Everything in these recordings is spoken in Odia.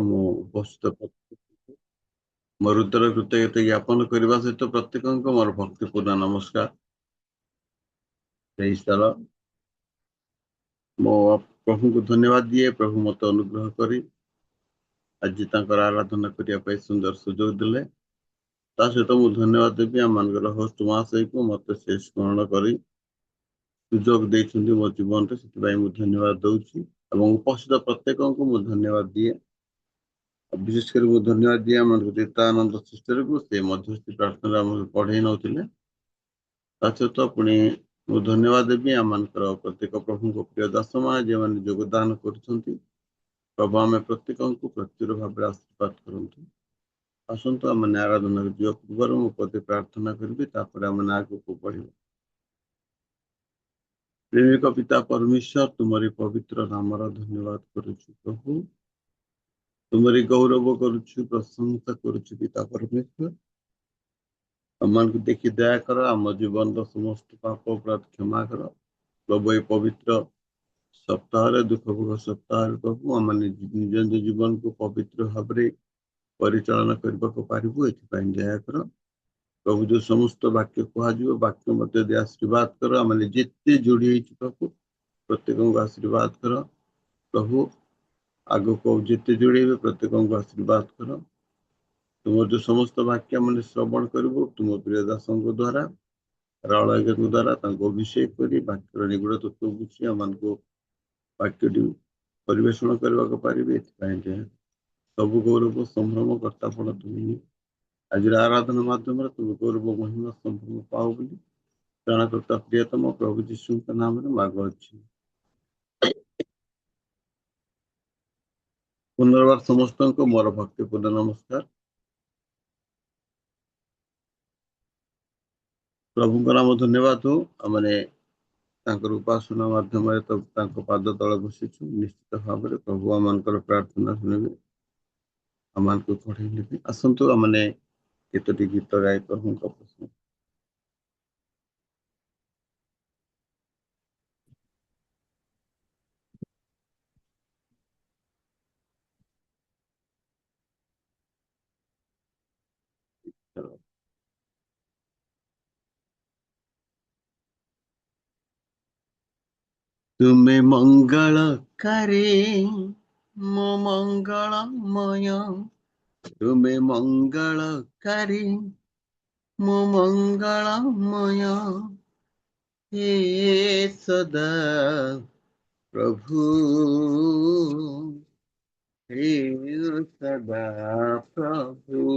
ମୁଁ ଉପସ୍ଥିତ ମୋର ଉତ୍ତର କୃତଜ୍ଞତା ଜ୍ଞାପନ କରିବା ସହିତ ପ୍ରତ୍ୟେକଙ୍କୁ ମୋର ଭକ୍ତିପୂର୍ଣ୍ଣ ନମସ୍କାର। ସେହି ସ୍ଥଳ ମୋ ପ୍ରଭୁଙ୍କୁ ଧନ୍ୟବାଦ ଦିଏ। ପ୍ରଭୁ ମତେ ଅନୁଗ୍ରହ କରି ଆଜି ତାଙ୍କର ଆରାଧନା କରିବା ପାଇଁ ସୁନ୍ଦର ସୁଯୋଗ ଦେଲେ। ତା ସହିତ ମୁଁ ଧନ୍ୟବାଦ ଦେବି ଆମମାନଙ୍କର ହୋଷ୍ଟ ମହାଶୟକୁ ମତେ ସେ ସ୍ମରଣ କରି ସୁଯୋଗ ଦେଇଛନ୍ତି ମୋ ଜୀବନରେ, ସେଥିପାଇଁ ମୁଁ ଧନ୍ୟବାଦ ଦଉଛି ଏବଂ ଉପସ୍ଥିତ ପ୍ରତ୍ୟେକଙ୍କୁ ମୁଁ ଧନ୍ୟବାଦ ଦିଏ। ବିଶେଷ କରି ମୁଁ ଧନ୍ୟବାଦ ଦିଏ ଆମ ଚିତ୍ତାନନ୍ଦ ସିଷ୍ଟରକୁ, ସେ ମଧ୍ୟସ୍ଥି ପ୍ରାର୍ଥନା ଆମକୁ ପଢେଇ ନଉଥିଲେ। ତା ସହିତ ପୁଣି ମୁଁ ଧନ୍ୟବାଦ ଦେବି ଆମମାନଙ୍କର ପ୍ରତ୍ୟେକ ପ୍ରଭୁଙ୍କ ପ୍ରିୟ ଦାସମାନେ ଯେଉଁମାନେ ଯୋଗଦାନ କରୁଛନ୍ତି। ପ୍ରଭୁ ଆମେ ପ୍ରତ୍ୟେକଙ୍କୁ ପ୍ରଚୁର ଭାବରେ ଆଶୀର୍ବାଦ କରନ୍ତୁ। ଆସନ୍ତୁ ଆମେ ଆରାଧନାକୁ ଯିବା ପୂର୍ବରୁ ମୁଁ ପ୍ରତି ପ୍ରାର୍ଥନା କରିବି, ତାପରେ ଆମେ ଆଗକୁ ବଢିବା। ପ୍ରେମିକ ପିତା ପରମେଶ୍ୱର, ତୁମରି ପବିତ୍ର ନାମର ଧନ୍ୟବାଦ କରୁଛୁ ପ୍ରଭୁ। ତୁମରି ଗୌରବ କରୁଛୁ, ପ୍ରଶଂସା କରୁଛୁ ପିତା ପରମେଶ୍ୱର। ଆମମାନଙ୍କୁ ଦେଖି ଦୟା କର, ଆମ ଜୀବନର ସମସ୍ତ ପାପ ଅପରାଧ କ୍ଷମା କର ପ୍ରଭୁ। ଏ ପବିତ୍ର ସପ୍ତାହରେ ଦୁଃଖ ଭୋଗ ସପ୍ତାହରେ ପ୍ରଭୁ ଆମେ ନିଜ ନିଜ ଜୀବନକୁ ପବିତ୍ର ଭାବରେ ପରିଚାଳନା କରିବାକୁ ପାରିବୁ, ଏଥିପାଇଁ ଦୟା କର ପ୍ରଭୁ। ଯୋଉ ସମସ୍ତ ବାକ୍ୟ କୁହାଯିବ, ବାକ୍ୟ ମଧ୍ୟ ଦେଇ ଆଶୀର୍ବାଦ କର। ଆମେ ଯେତେ ଯୋଡି ହେଇଛୁ ପ୍ରଭୁ, ପ୍ରତ୍ୟେକଙ୍କୁ ଆଶୀର୍ବାଦ କର ପ୍ରଭୁ। ଆଗକୁ ଯେତେ ଯୋଡେଇବେ ପ୍ରତ୍ୟେକଙ୍କୁ ଆଶୀର୍ବାଦ କର। ତୁମର ଯୋଉ ସମସ୍ତ ବାକ୍ୟ ମାନେ ଶ୍ରବଣ କରିବୁ, ତୁମ ପ୍ରିୟ ଦାସଙ୍କ ଦ୍ଵାରା ରାଳୟଙ୍କ ଦ୍ଵାରା ତାଙ୍କୁ ଅଭିଷେକ କରି ବାକ୍ୟର ନିଗୁଡ ତତ୍ତ୍ୱ ବୁଝି ଆମମାନଙ୍କୁ ବାକ୍ୟଟି ପରିବେଷଣ କରିବାକୁ ପାରିବେ, ଏଥିପାଇଁ ସବୁ ଗୌରବ ସମ୍ଭ୍ରମ କର୍ତ୍ତାପଣ ତୁମେ। ଆଜିର ଆରାଧନା ମାଧ୍ୟମରେ ତୁମେ ଗୌରବ ମହିମା ସମ୍ଭ୍ରମ ପାଅ ବୋଲି ପ୍ରାଣକର୍ତ୍ତା ପ୍ରିୟତମ ପ୍ରଭୁ ଯୀଶୁଙ୍କ ନାମରେ ମାଗୁଅଛି। ପୁନର୍ବାର ସମସ୍ତଙ୍କୁ ମୋର ଭକ୍ତିପୂର୍ଣ୍ଣ ନମସ୍କାର। ପ୍ରଭୁଙ୍କ ନାମ ଧନ୍ୟବାଦ ହଉ। ଆମେ ତାଙ୍କର ଉପାସନା ମାଧ୍ୟମରେ ତ ତାଙ୍କ ପାଦ ତଳେ ବସିଛୁ। ନିଶ୍ଚିତ ଭାବରେ ପ୍ରଭୁ ଆମମାନଙ୍କର ପ୍ରାର୍ଥନା ଶୁଣିବେ, ଆମମାନଙ୍କୁ ପଢେଇ ନେବେ। ଆସନ୍ତୁ ଆମେ କେତୋଟି ଗୀତ ଗାଇ ପ୍ରଭୁଙ୍କ ପ୍ରସନ୍ନ। ତୁମେ ମଙ୍ଗଳକାରୀ ମୋ ମଙ୍ଗଳମୟ, ତୁମେ ମଙ୍ଗଳକାରୀ ମୋ ମଙ୍ଗଳମୟ, ହେ ସଦା ପ୍ରଭୁ, ହେ ସଦା ପ୍ରଭୁ।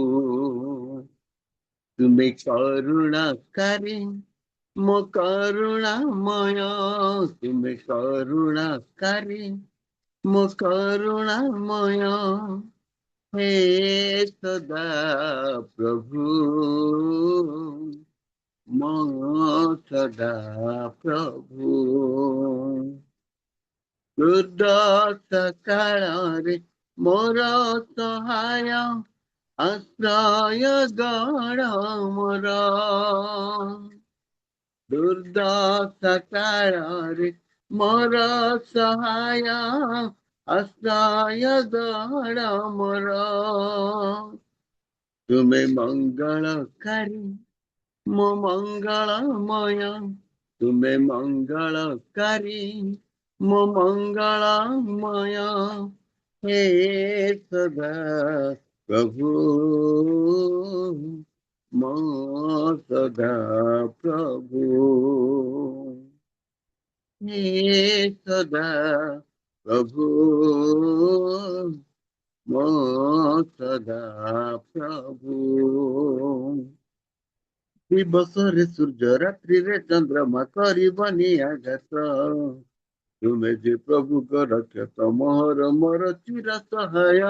ତୁମେ କରୁଣାକାରୀ ମୋ କରୁଣାମୟ, ତୁମେ କରୁଣାକାରୀ ମୋ କରୁଣାମୟ, ହେ ସଦା ପ୍ରଭୁ, ମୋ ସଦା ପ୍ରଭୁ। ଦୁର୍ଦ୍ଦଶା କାଳରେ ମୋର ସହାୟ, ଆଶ୍ରୟ ଗଣ ମୋର। ଦୁର୍ଦ୍ଦଶା କାଳରେ ମୋର ସହାୟ, ଆଶ୍ରୟ ଗଣ ମୋର। ତୁମେ ମଙ୍ଗଳକାରୀ ମୋ ମଙ୍ଗଳମୟ, ତୁମେ ମଙ୍ଗଳକାରୀ ମୋ ମଙ୍ଗଳମୟ, ହେ ସଦା ପ୍ରଭୁ, ମୋ ସଦା ପ୍ରଭୁ, ହେ ସଦା ପ୍ରଭୁ, ମୋ ସଦା ପ୍ରଭୁ। ଦିବସରେ ସୂର୍ଯ୍ୟ, ରାତ୍ରିରେ ଚନ୍ଦ୍ରମା କରିବନି ଆଘାତ, ତୁମେ ଯେ ପ୍ରଭୁଙ୍କ ରକ୍ଷକ ମୋହର ମୋର ଚିର ସହାୟ।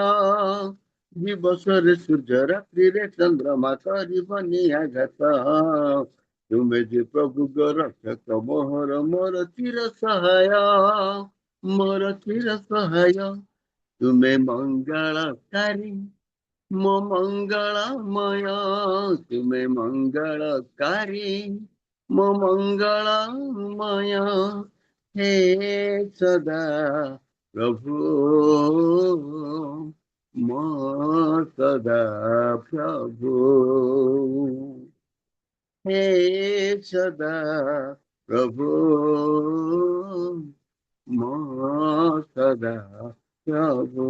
ଦିବସରେ ସୂର୍ଯ୍ୟ, ରାତ୍ରିରେ ଚନ୍ଦ୍ରମା କରିବନି ଆଘାତ, ତୁମେ ଯେ ପ୍ରଭୁଙ୍କ ରକ୍ଷକ ମୋହର ମୋର ଚିର ସହାୟ, ମୋର ଚିର ସହାୟ। ତୁମେ ମଙ୍ଗଳକାରୀ ମୋ ମଙ୍ଗଳମୟ, ତୁମେ ମଙ୍ଗଳକାରୀ ମୋ ମଙ୍ଗଳମୟ, ହେ ସଦା ପ୍ରଭୁ, ମୋ ସଦା ପ୍ରଭୁ, ହେ ସଦା ପ୍ରଭୁ, ମୋ ସଦା ପ୍ରଭୁ।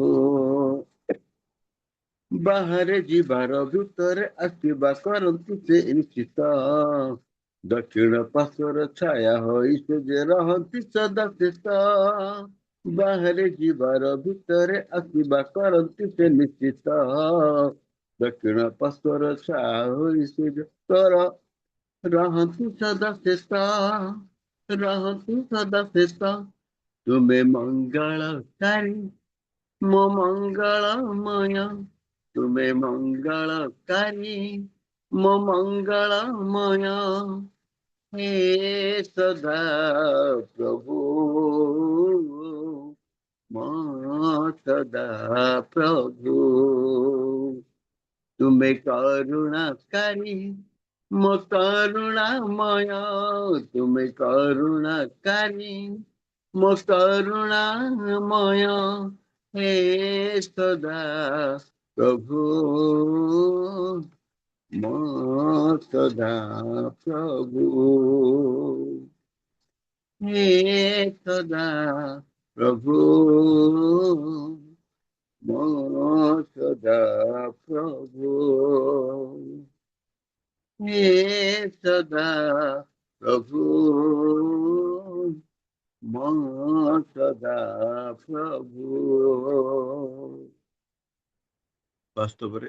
ବାହାରେ ଯିବାର ଭିତରେ ଆସିବା କରନ୍ତି ସେ ନିଶ୍ଚିତ, ଦକ୍ଷିଣ ପାର୍ଶ୍ୱର ଛାୟା ହୋଇ ସେ ଯେ ରହନ୍ତି ସଦା ଶେଷ। ବାହାରେ ଯିବାର ଭିତରେ ଆସିବା କରନ୍ତି ସେ ନିଶ୍ଚିତ, ଦକ୍ଷିଣ ପାର୍ଶ୍ୱର ଛାୟା ହୋଇ ସେ ଯେ ରହନ୍ତି ସଦା ଶେଷ, ରହନ୍ତି ସଦା ଶେଷ। ତୁମେ ମଙ୍ଗଳକାରୀ, ମୋ ମଙ୍ଗଳମୟ, ତୁମେ ମଙ୍ଗଳକାରୀ, ମୋ ମଙ୍ଗଳମୟ, ହେ ସଦା ପ୍ରଭୁ, ମୋ ସଦା ପ୍ରଭୁ। ତୁମେ କରୁଣାକାରୀ, ମୋ କରୁଣାମୟ, ତୁମେ କରୁଣାକାରୀ, ମୋ କରୁଣାମୟ, ହେ ସଦା ପ୍ରଭୁ, ମୋ ସଦା ପ୍ରଭୁ, ହେ ସଦା ପ୍ରଭୁ, ମୋ ସଦା ପ୍ରଭୁ, ହେ ସଦା ପ୍ରଭୁ, ମୋ ସଦା ପ୍ରଭୁ। ବାସ୍ତବରେ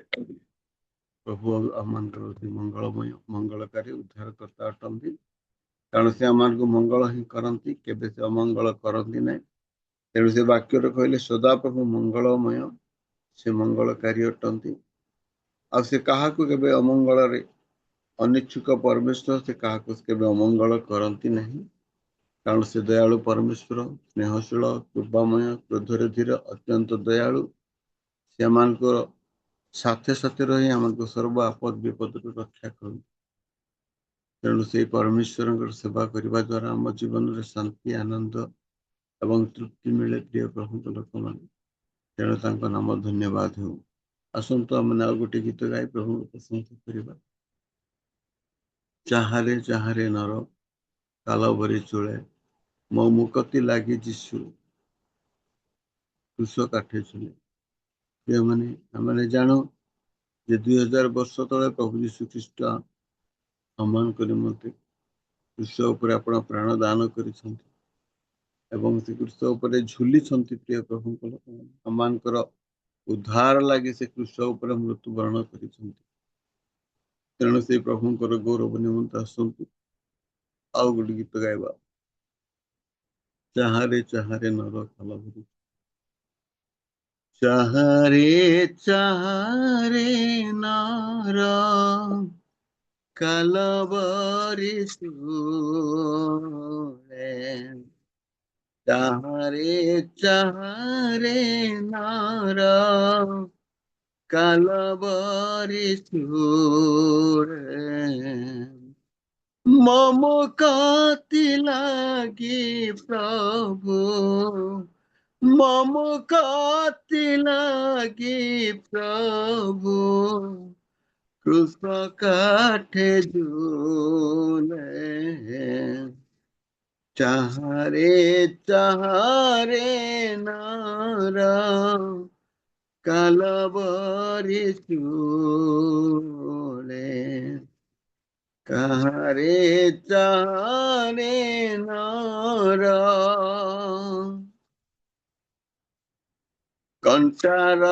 ପ୍ରଭୁ ଆମମାନଙ୍କର ଅତି ମଙ୍ଗଳମୟ, ମଙ୍ଗଳକାରୀ, ଉଦ୍ଧାରକର୍ତ୍ତା ଅଟନ୍ତି। କାରଣ ସେ ଆମମାନଙ୍କୁ ମଙ୍ଗଳ ହିଁ କରନ୍ତି, କେବେ ସେ ଅମଙ୍ଗଳ କରନ୍ତି ନାହିଁ। ତେଣୁ ସେ ବାକ୍ୟରେ କହିଲେ ସଦାପ୍ରଭୁ ମଙ୍ଗଳମୟ, ସେ ମଙ୍ଗଳକାରୀ ଅଟନ୍ତି। ଆଉ ସେ କାହାକୁ କେବେ ଅମଙ୍ଗଳରେ, ଅନିଚ୍ଛୁକ ପରମେଶ୍ୱର, ସେ କାହାକୁ କେବେ ଅମଙ୍ଗଳ କରନ୍ତି ନାହିଁ। କାରଣ ସେ ଦୟାଳୁ ପରମେଶ୍ୱର, ସ୍ନେହଶୀଳ, କୃପାମୟ, କ୍ରୋଧରେ ଧୀର, ଅତ୍ୟନ୍ତ ଦୟାଳୁ। ସେମାନଙ୍କର ସାଥେ ସାଥେ ରହି ଆମକୁ ସର୍ବ ଆପଦ ବିପଦରୁ ରକ୍ଷା କରନ୍ତି। ତେଣୁ ସେଇ ପରମେଶ୍ୱରଙ୍କର ସେବା କରିବା ଦ୍ୱାରା ଆମ ଜୀବନରେ ଶାନ୍ତି, ଆନନ୍ଦ ଏବଂ ତୃପ୍ତି ମିଳେ। ପ୍ରିୟ ପ୍ରଭୁଙ୍କ ଲୋକମାନେ, ତେଣୁ ତାଙ୍କ ନାମ ଧନ୍ୟବାଦ ହେଉ। ଆସନ୍ତୁ ଆମେ ଆଉ ଗୋଟେ ଗୀତ ଗାଇ ପ୍ରଭୁଙ୍କୁ ପ୍ରଶଂସା କରିବା। ଯାହାରେ ଯାହାରେ ନର କାଲଭରି ଚୂଳେ, ମୋ ମୁକତି ଲାଗି ଯୀଶୁ କ୍ରୁଶ କାଠେ ଝୁଲେ। ପ୍ରିୟମାନେ, ଆମେ ଜାଣୁ ଯେ 2000 ବର୍ଷ ତଳେ ପ୍ରଭୁ ଯୀଶୁ ଖ୍ରୀଷ୍ଟ ଆମମାନଙ୍କ ନିମନ୍ତେ କ୍ରୁଶ ଉପରେ ଆପଣ ପ୍ରାଣ ଦାନ କରିଛନ୍ତି ଏବଂ ସେ କ୍ରୁଶ ଉପରେ ଝୁଲିଛନ୍ତି। ପ୍ରିୟ ପ୍ରଭୁଙ୍କ ଲୋକମାନେ, ଆମମାନଙ୍କର ଉଦ୍ଧାର ଲାଗି ସେ କ୍ରୁଶ ଉପରେ ମୃତ୍ୟୁବରଣ କରିଛନ୍ତି। ତେଣୁ ସେଇ ପ୍ରଭୁଙ୍କର ଗୌରବ ନିମନ୍ତେ ଆସନ୍ତୁ ଆଉ ଗୋଟେ ଗୀତ ଗାଇବା। ଚାହାରେ ଚାହାରେ ନର କାଲଭରି, ଚାହାରେ ଚାହାରେ ନର କାଲଭରି ଚୂଳେ, ଚାହାରେ ଚାହାରେ ନର କାଲଭରି ଚୂଳେ, ମୋ ମୁକତି ଲାଗି ପ୍ରଭୁ, ମୋ ମୁକତି ଲାଗି ପ୍ରଭୁ କ୍ରୁଶ କାଠେ ଝୁଲେ। ଚାହାରେ ଚାହାରେ ନର କାଲଭରି ଚୂଳେ, କାହାରେ ଚାହାରେ ନର କଣ୍ଟାର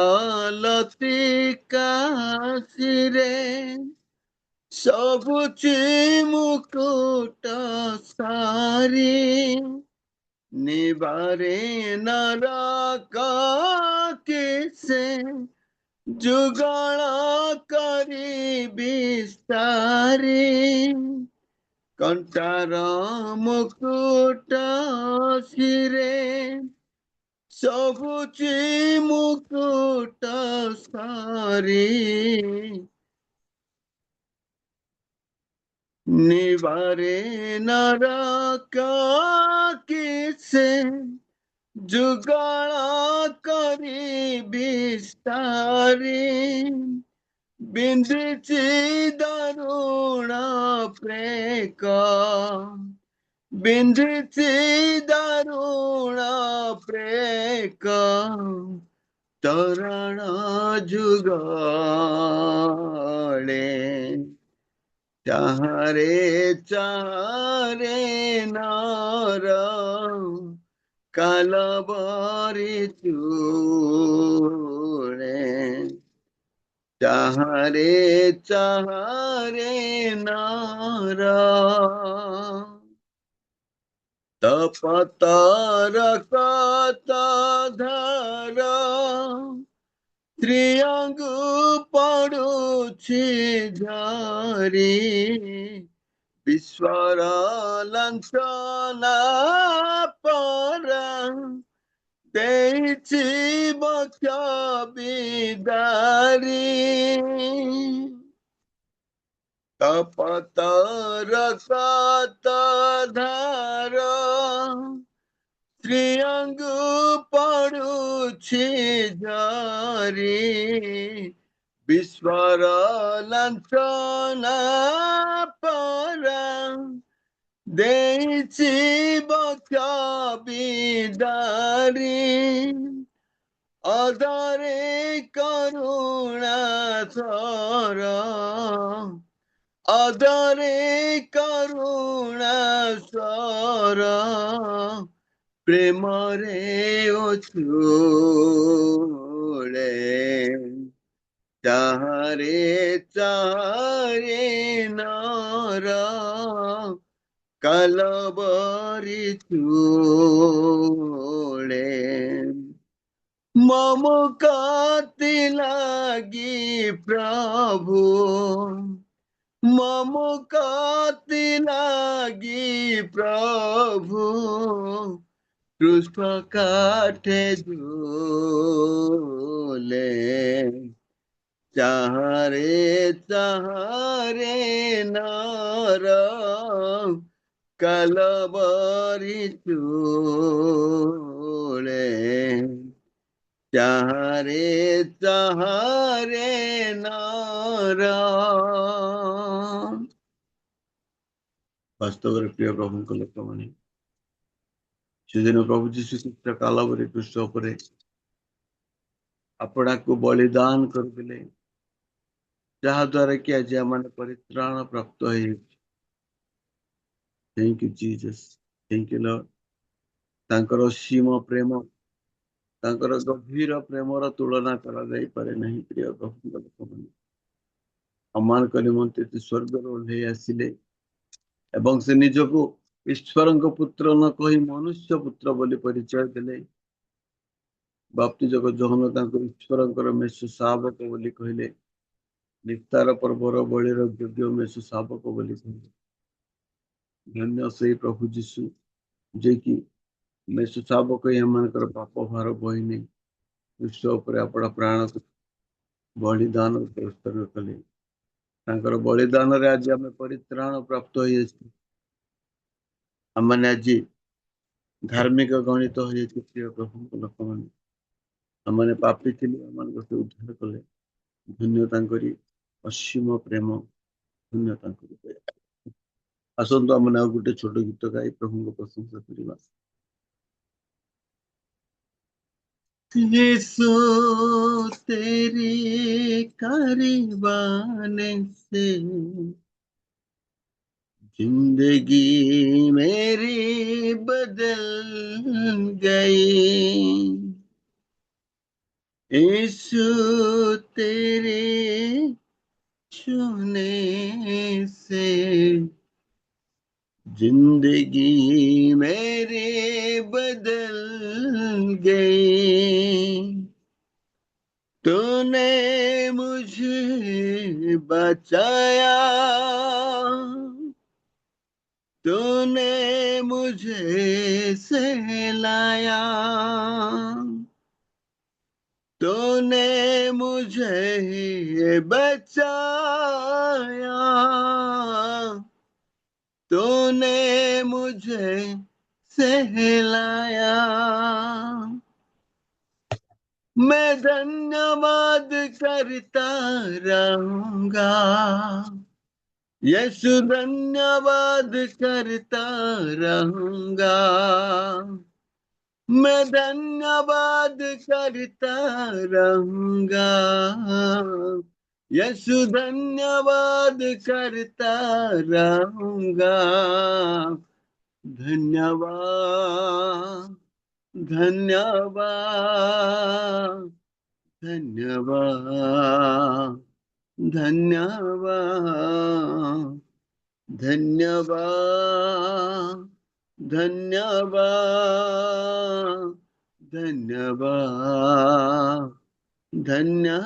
ଲତିକା ଶିରେ ସବୁଛି ମୁକୁଟ ସାରି, ନିବାରେ ନରକ କିସେ ଯୁଗଳ କରି ବିସ୍ତାରି, କଣ୍ଟାର ମୁକୁଟ ଶିରେ ସବୁଛି ମୁକୁଟ ସାରି, ନିବାରେ ନରକ କିସେ जुगाड़ा करी विस्तारी बिंदिची दारुण प्रेक बिंदिची दारुण प्रेक तरण जुगाड़े चाहरे चाहरे नार कालबारी चूड़े चाहरे चाहरे नार तपतर कत धर त्रिअंग पड़ुछि झारी विश्वर लंचना पर देछि बक्ष बिदारी तपतर कत धर त्रिअंग पड़ुछि झारी विश्वर लंचना पर देछि बक्ष बिदारी अधरे करुणा सर अधरे करुणा सर प्रेम रे ओछुड़े चाहरे चाहरे नार कालबारी चूड़े मम काति लागी प्रभु मम काति लागी प्रभु कृष्ण काठे झूले चाहरे चाहरे नार कालबारी चूड़े चाहरे चाहरे नार वास्तव प्रिय प्रभु को लोक माने सेदिन प्रभु जीशु ख्रीष्ट कालबारी क्रूस उपरे आपणा को बलिदान करथिले जहा द्वारा कि आज आम परित्राण प्राप्त है। Thank you Jesus thank you Lord तांकर असीम प्रेम तांकर गभीर प्रेमर तुलना करा जाई पारे नहीं प्रिय प्रभु लोक माने अमान निमंते स्वर्ग ओह्लई आसिले एवं से निजको ईश्वर पुत्र न कही मनुष्य पुत्र बोली परिचय देले बाप्तिजक जहन ईश्वर मेष शावक बोली कहले निस्तार पर्वर बलिर योग्य मेष शावक बोली कहले धन्य से प्रभु जीशु जे कि मेष शावक एम पाप भार बही नहीं विश्व उपर आपण प्राण बलिदान कले बलिदान रे आज आम परित्राण प्राप्त होने आज धार्मिक गणित हो प्रिय प्रभु लोक मैंने पापी थी उद्धार कले धन्यता असीम प्रेम धन्यता आसतु आम गोटे छोट गीत गाई प्रभु को प्रशंसा करवा। यीशु तेरी करवाने से जिंदगी मेरी बदल गई यीशु तेरे छूने से जिंदगी मेरी बदल गई तूने मुझे बचाया तूने मुझे सहलाया तूने मुझे बचाया तूने मुझे सहलाया। मैं धन्यवाद करता रहूंगा, यीशु धन्यवाद करता रहूंगा। मैं धन्यवाद करता रहूंगा, यीशु धन्यवाद करता रहूंगा। धन्यवाद, धन्यवाद, धन्यवाद, धन्यवाद, धन्यवाद, धन्यवाद, धन्यवाद, धन्यवाद।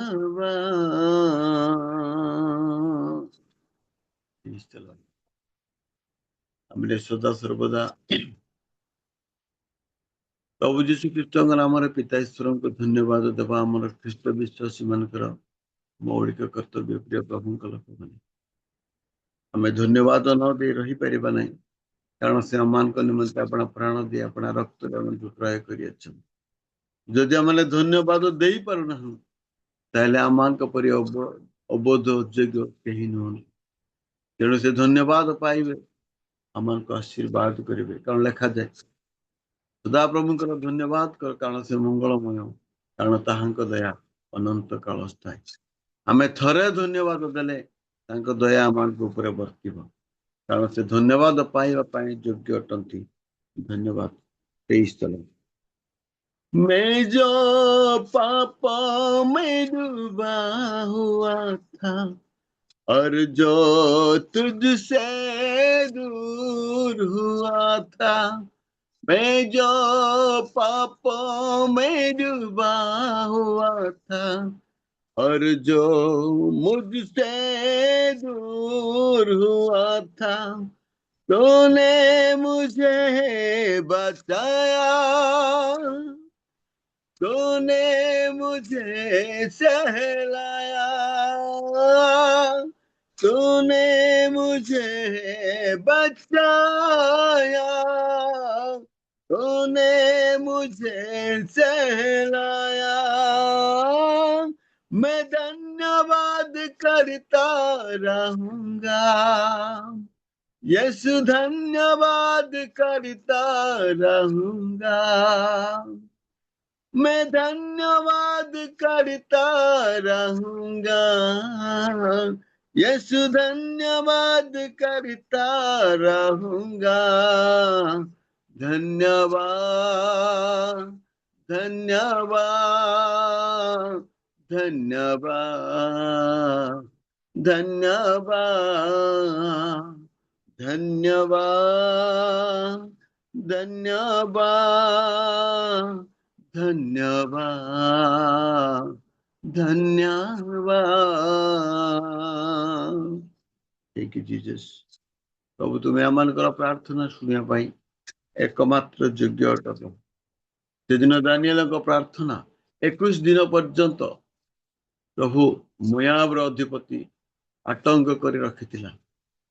आमने सदा सर्वदा प्रभु जीशु ख्रीष्ट नाम पिता ईश्वर को धन्यवाद देवा। आम ख्रीष्ट विश्वासी मानकर मौलिक कर्तव्य प्रिय प्रभु लोक मैंने आम धन्यवाद न दे रही पारिबा नहीं, कारण से आम निमंते अपना प्राण दे अपना रक्त क्रय कर। जदि आम धन्यवाद दे पारना ताहले आम परि अबोध योग्य कहीं नुहन। तेणु से धन्यवाद पाइबे, आम आशीर्वाद करेंगे। कारण लिखा जाए सदा प्रभु धन्यवाद कर, कारण से मंगलमय, कारण ताहांक दया अनंत काल स्थायी। आम थरे धन्यवाद देले दया आम ऊपर बर्तिब, कारण से धन्यवाद पाइबा योग्य अटंती। धन्यवाद। 23 चलो। मैं जो पापा में डूबा हुआ था और जो तुझसे दूर हुआ था, मैं जो पापों में डूबा हुआ था और जो मुझसे दूर हुआ था, तूने मुझे बचाया, तूने मुझे सहलाया, तूने मुझे बचाया, तूने मुझे सहलाया। मैं धन्यवाद करता रहूंगा, यीशु धन्यवाद करता रहूंगा। मैं धन्यवाद करता रहूंगा, यीशु धन्यवाद करता रहूंगा। धन्यवाद, धन्यवाद, धन्यवाद, धन्यवाद, धन्यवाद, धन्यवाद, धन्यवाद, धन्यवाद। Thank you Jesus. प्रभु तुम्हें आमनकर प्रार्थना शुणिया पाई एकमात्र योग्य अटक। से दिन दानिएल प्रार्थना 21 दिन पर्यंत प्रभु मोयाबर अधिपति आतंक कर रखिथिला,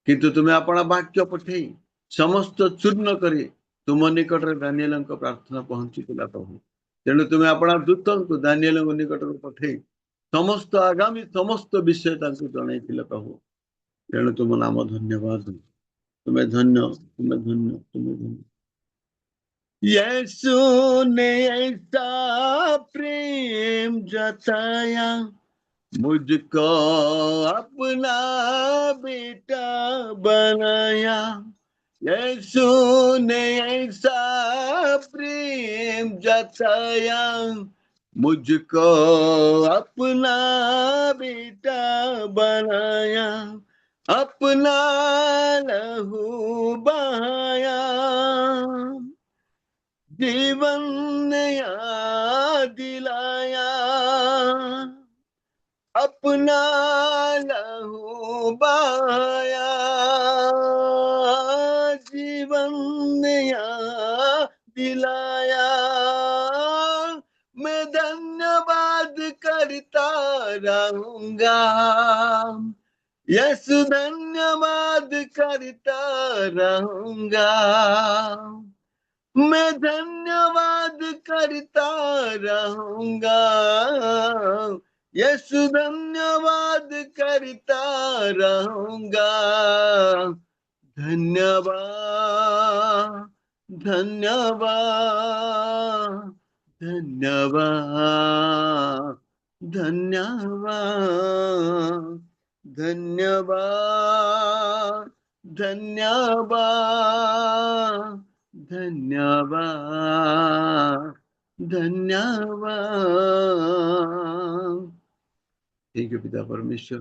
किंतु तुम्हें अपना वाक्य पठेई समस्त चूर्ण करी तुम निकट में दानिएल प्रार्थना पहुंचीला प्रभु। तेणु तुम्हें अपना दूत को दानिएल निकट में पठेई समस्त आगामी समस्त विषय जन प्रभु। तेणु तुम नाम धन्यवाद। तुम्हें धन्य, तुम्हें धन्य, तुम्हें धन्य। यीशु ने ऐसा प्रेम जताया, मुझको अपना बेटा बनाया। यीशु ने ऐसा प्रेम जताया, मुझको अपना बेटा बनाया, अपना लहू बहाया, जीवन नया दिलाया, अपना लहू बहाया, जीवन नया दिलाया। मैं धन्यवाद करता रहूंगा, यीशु धन्यवाद करता रहूंगा। मैं धन्यवाद करता रहूंगा, यीशु धन्यवाद करता रहूंगा। धन्यवाद, धन्यवाद, धन्यवाद, धन्यवाद, धन्यवाद, धन्यवाद, धन्यवाद, धन्यवाद। ठीक है पिता परमेश्वर,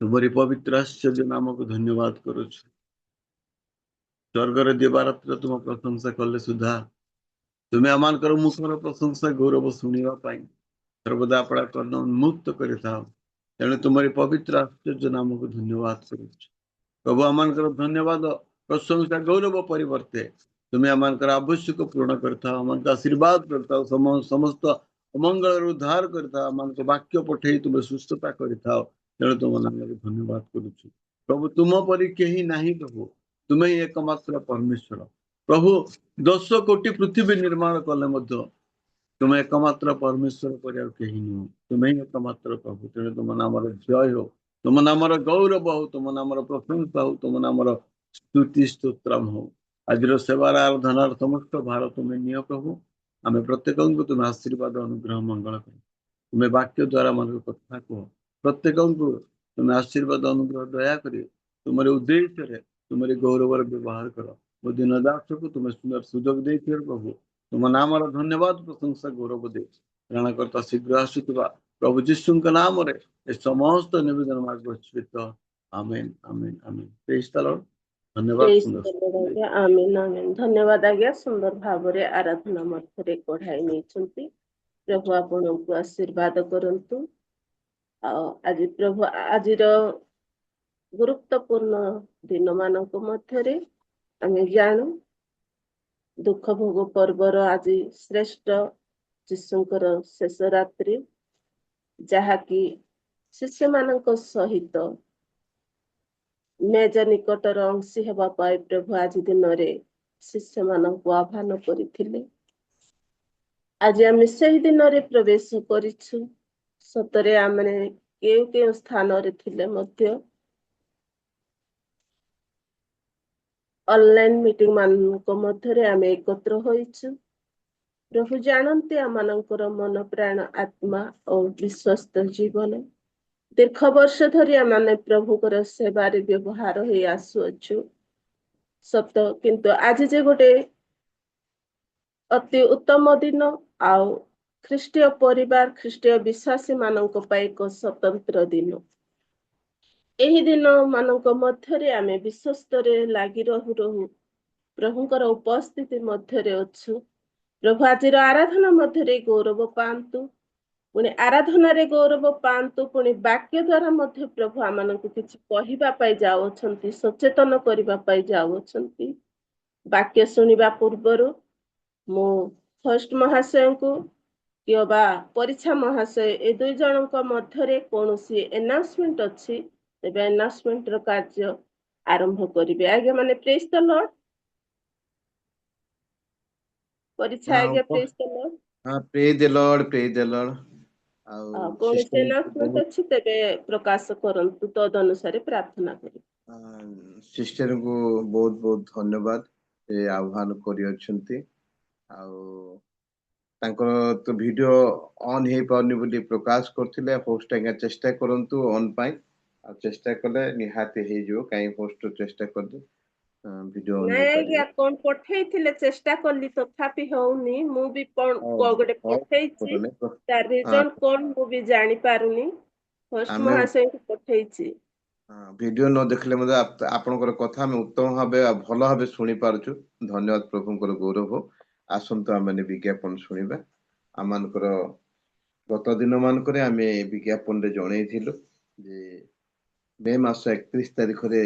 तुम्हारी पवित्र आश्चर्य नाम को धन्यवाद करो। स्वर्गर दिवारात्र तुम प्रशंसा कले सुधा तुम्हें आमानकर मुखर प्रशंसा गौरव शुणा सर्वदा अपना कर्ण उन्मुक्त कर तेणु तुम्हारी पवित्र आश्चर्य नाम को धन्यवाद करुँ। प्रभु आमानकर धन्यवाद प्रशंसा गौरव परिवर्ते तुम्हें आमानकर आवश्यक पूर्ण करता, आमान आशीर्वाद करता, समस्त अमंगल उद्धार करता, आमान वाक्य पठे तुम्हें सुस्थता करता। तेणु तुम नाम धन्यवाद करुछु। प्रभु तुम परी कहीं नहीं प्रभु, तुम्हें ही एकमात्र परमेश्वर। प्रभु 10 कोटी पृथ्वी निर्माण कले तुम्हें एकमात्र परमेश्वर पर कहीं नुह, तुम्हें ही एकमात्र प्रभु। तेणु तुम नाम जय हो, तुम नाम गौरव हो, तुम नाम प्रशंसा हो, तुम नाम स्तुति स्तोत्रम हो। आज सेवार आराधनार समस्त भार तुम्हें निय प्रभु। आम प्रत्येक तुम्हें आशीर्वाद अनुग्रह मंगल कर, तुम्हें वाक्य द्वारा मन कथा कह, प्रत्येक तुम्हें आशीर्वाद अनुग्रह दया कर तुम्हारे उद्देश्य तुम्हारे गौरव व्यवहार कर। वो दिन दास को तुम्हें सुंदर सुजोग दे प्रभु, तुम नाम धन्यवाद प्रशंसा गौरव दे रणकर्ता शीघ्र आसुवा प्रभु जीशु नाम रे समस्त निवेदन मार्ग। Amen amen amen. Praise the lord. धन्यवाद सुंदर। आज्ञा आमेन आमेन। धन्यवाद आज्ञा सुंदर भावरे आराधना मध्य कढ़ाई नहीं। प्रभु आपन को आशीर्वाद करंतु। आज प्रभु आज गुरुत्वपूर्ण दिन मानक मध्य आम जानू दुख भोग पर्वर आज श्रेष्ठ जीशुंकर शेष रात्रि, जहाँकि शिष्य मानक सहित मेज निकटर अंशी हेबा पाई प्रभु आज दिन रे शिष्य मानक आह्वान करथिले। आज आम से दिन रे प्रवेश करिछु। सतरे आमने के स्थान रे थिले मध्य ऑनलाइन मीटिंग मानक मध्य आम एकत्र होइछु। प्रभु जानते आमनकर मन प्राण आत्मा और विश्वस्त जीवन दीर्घ वर्ष धरी आम प्रभुकर सेवारे व्यवहार हो आसुअछु सत, किंतु आज जे गोटे अति उत्तम दिन आउ ख्रीष्टीय परिवार ख्रीष्टीय विश्वासी मानक पाई एक स्वतंत्र दिन। एही दिन मानक मध्य आम विश्वस्त लगी रहु रहु प्रभुकर उपस्थिति मध्य अच्छु। प्रभु आज आराधना मध्य गौरव पातु, पुणी आराधन गौरव पातु, पुणी वाक्य द्वारा मध्य प्रभु आम किसी कहवाई जाऊँच, सचेतन करने जाऊँच। वाक्य शुणा पूर्वर मु फर्स्ट महाशय को कि परीक्षा महाशय ए दुई जन मध्य कौन एनाउंसमेंट अच्छी तेज एनाउंसमेंट कार्य आरंभ करेंगे। आज्ञा माने प्रेज द लॉर्ड। परीक्षा आज्ञा प्रेज द लॉर्ड। हां praise the Lord, praise the Lord. कौन एनाउंसमेंट अच्छी तेज प्रकाश करंतु, तद अनुसार प्रार्थना करें। सिस्टर को बहुत बहुत धन्यवाद ए आह्वान करी अछंती। तो वीडियो ऑन हे पाउनी बोली प्रकाश करथिले। होस्ट आज्ञा चेष्टा करंतु ऑन पाई आ चेष्टा कले निहाते हे जो काई होस्ट चेष्टा कर दे वीडियो ऑन हे पारे। या कोन पठै थिले चेष्टा करली तथापि होउनी। मु भी कोन गोटे पठै छी, तार रीजन कोन मु भी जानि पारुनी। फर्स्ट महाशय को पठै छी। वीडियो न देखले मते आपनकर कथा में उत्तम भाबे भलो भाबे सुनि पारछु। धन्यवाद प्रभुंकर गौरव। आसंतो आमे विज्ञापन सुनिबा। आमानकर गत दिन मानकरे आमे विज्ञापन रे जणै थिलु जे मे मास 31 तारिख रे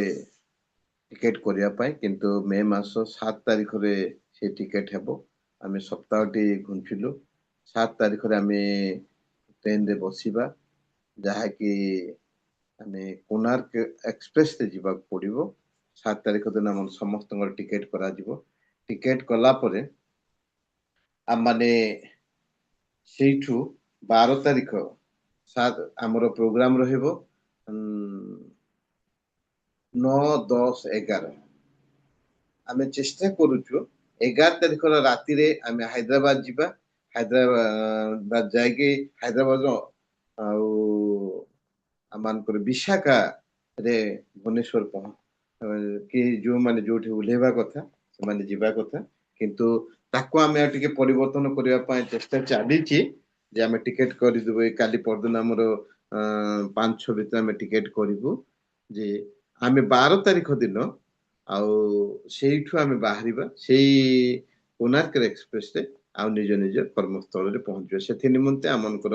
टिकेट करिया पाए, किंतु मे मास 7 तारिख रे से टिकेट हेबो। आमे सप्ताहटी घुंचिलु। 7 तारिख रे आमे ट्रेन रे बसिबा, जहा कि आमे कोणार्क एक्सप्रेस रे जीवा पड़िबो। 7 तारिख दिन हम समस्त टिकेट करा जिवो। टिकेट कला परे आम माने ସେଇଠୁ 12 ତାରିଖ ଆମର ପ୍ରୋଗ୍ରାମ ରହିବ 9, 10, 11 ଆମେ ଚେଷ୍ଟା କରୁଛୁ 11 ତାରିଖର ରାତିରେ ଆମେ ହାଇଦ୍ରାବାଦ ଯିବା ହାଇଦ୍ରାବାଦ ଯାଇକି ହାଇଦ୍ରାବାଦର ଆଉ ଆମମାନଙ୍କର ବିଶାଖାରେ ଭୁବନେଶ୍ୱର କି ଯୋଉମାନେ ଯୋଉଠି ଓହ୍ଲେଇବା କଥା ସେମାନେ ଯିବା କଥା କିନ୍ତୁ ତାକୁ ଆମେ ଆଉ ଟିକେ ପରିବର୍ତ୍ତନ କରିବା ପାଇଁ ଚେଷ୍ଟା ଚାଲିଛି ଯେ ଆମେ ଟିକେଟ କରିଦେବୁ କାଲି ପରଦିନ ଆମର 5-6 ଭିତରେ ଆମେ ଟିକେଟ କରିବୁ ଯେ ଆମେ 12 ତାରିଖ ଦିନ ଆଉ ସେଇଠୁ ଆମେ ବାହାରିବା ସେଇ କୋଣାର୍କ ଏକ୍ସପ୍ରେସରେ ଆଉ ନିଜ ନିଜ କର୍ମସ୍ଥଳରେ ପହଞ୍ଚିବା ସେଥି ନିମନ୍ତେ ଆମଙ୍କର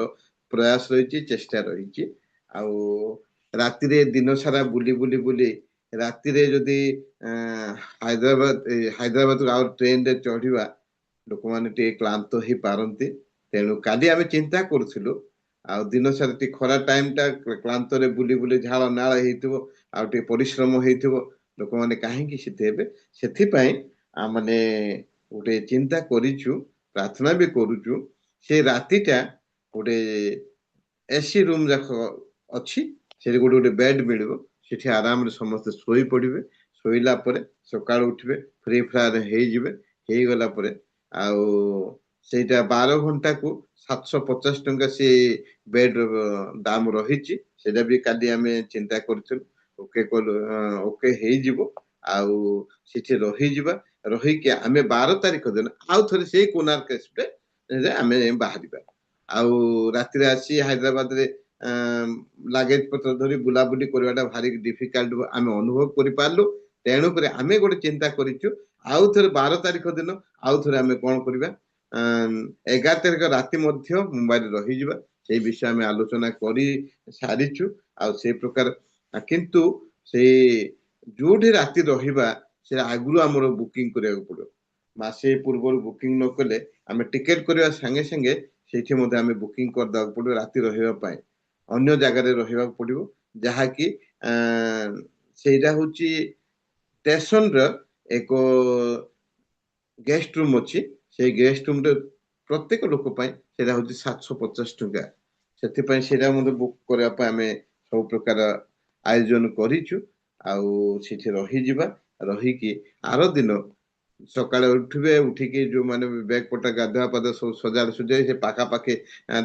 ପ୍ରୟାସ ରହିଛି ଚେଷ୍ଟା ରହିଛି ଆଉ ରାତିରେ ଦିନ ସାରା ବୁଲି ବୁଲି ବୁଲି ରାତିରେ ଯଦି ହାଇଦ୍ରାବାଦରୁ ଆଉ ଟ୍ରେନରେ ଚଢିବା ଲୋକମାନେ ଟିକେ କ୍ଳାନ୍ତ ହେଇପାରନ୍ତି ତେଣୁ କାଲି ଆମେ ଚିନ୍ତା କରୁଥିଲୁ ଆଉ ଦିନ ସାରା ଟିକେ ଖରା ଟାଇମଟା କ୍ଳାନ୍ତରେ ବୁଲି ବୁଲି ଝାଳ ନାଳ ହେଇଥିବ ଆଉ ଟିକେ ପରିଶ୍ରମ ହେଇଥିବ ଲୋକମାନେ କାହିଁକି ସେଠି ହେବେ ସେଥିପାଇଁ ଆମେ ଗୋଟେ ଚିନ୍ତା କରିଛୁ ପ୍ରାର୍ଥନା ବି କରୁଛୁ ସେ ରାତିଟା ଗୋଟେ ଏସି ରୁମ ଯାକ ଅଛି ସେଠି ଗୋଟେ ଗୋଟେ ବେଡ୍ ମିଳିବ ସେଠି ଆରାମରେ ସମସ୍ତେ ଶୋଇ ପଡିବେ ଶୋଇଲା ପରେ ସକାଳୁ ଉଠିବେ ଫ୍ରି ଫାୟାର ହେଇଯିବେ ହେଇଗଲା ପରେ ଆଉ ସେଇଟା 12 ଘଣ୍ଟାକୁ 750 ଟଙ୍କା ସେ ବେଡ୍ ଦାମ ରହିଛି ସେଇଟା ବି କାଲି ଆମେ ଚିନ୍ତା କରିଥିଲୁ ଓକେ ହେଇଯିବ ଆଉ ସେଠି ରହିଯିବା ରହିକି ଆମେ 12 ତାରିଖ ଦିନ ଆଉ ଥରେ ସେଇ କୋଣାର୍କ ଏକ୍ସପ୍ରେସରେ ଆମେ ବାହାରିବା ଆଉ ରାତିରେ ଆସି ହାଇଦ୍ରାବାଦରେ ଲାଗେଜ ପତ୍ର ଧରି ବୁଲାବୁଲି କରିବାଟା ଭାରି ଡିଫିକଲ୍ଟ ଆମେ ଅନୁଭବ କରିପାରିଲୁ ତେଣୁକରି ଆମେ ଗୋଟେ ଚିନ୍ତା କରିଛୁ ଆଉ ଥରେ 12 ତାରିଖ ଦିନ ଆଉ ଥରେ ଆମେ କଣ କରିବା 11 ତାରିଖ ରାତି ମଧ୍ୟ ମୁମ୍ବାଇରେ ରହିଯିବା ସେଇ ବିଷୟ ଆମେ ଆଲୋଚନା କରି ସାରିଛୁ ଆଉ ସେଇ ପ୍ରକାର କିନ୍ତୁ ସେଇ ଯୋଉଠି ରାତି ରହିବା ସେ ଆଗରୁ ଆମର ବୁକିଂ କରିବାକୁ ପଡିବ ମାସେ ପୂର୍ବରୁ ବୁକିଂ ନ କଲେ ଆମେ ଟିକେଟ କରିବା ସାଙ୍ଗେ ସାଙ୍ଗେ ସେଇଠି ମଧ୍ୟ ଆମେ ବୁକିଂ କରିଦେବାକୁ ପଡିବ ରାତି ରହିବା ପାଇଁ ଅନ୍ୟ ଜାଗାରେ ରହିବାକୁ ପଡିବ ଯାହାକି ସେଇଟା ହଉଛି ଷ୍ଟେସନର ଏକ ଗେଷ୍ଟ ରୁମ ଅଛି ସେଇ ଗେଷ୍ଟ ରୁମରେ ପ୍ରତ୍ୟେକ ଲୋକ ପାଇଁ ସେଇଟା ହଉଛି 750 ଟଙ୍କା ସେଥିପାଇଁ ସେଇଟା ମଧ୍ୟ ବୁକ୍ କରିବା ପାଇଁ ଆମେ ସବୁ ପ୍ରକାର ଆୟୋଜନ କରିଛୁ ଆଉ ସେଠି ରହିଯିବା ରହିକି ଆର ଦିନ ସକାଳେ ଉଠିବେ ଉଠିକି ଯୋଉମାନେ ବ୍ୟାଗ ପଟା ଗାଧୁଆ ପାଧୁଆ ସବୁ ସଜାଡି ସୁଜାଇ ସେ ପାଖାପାଖି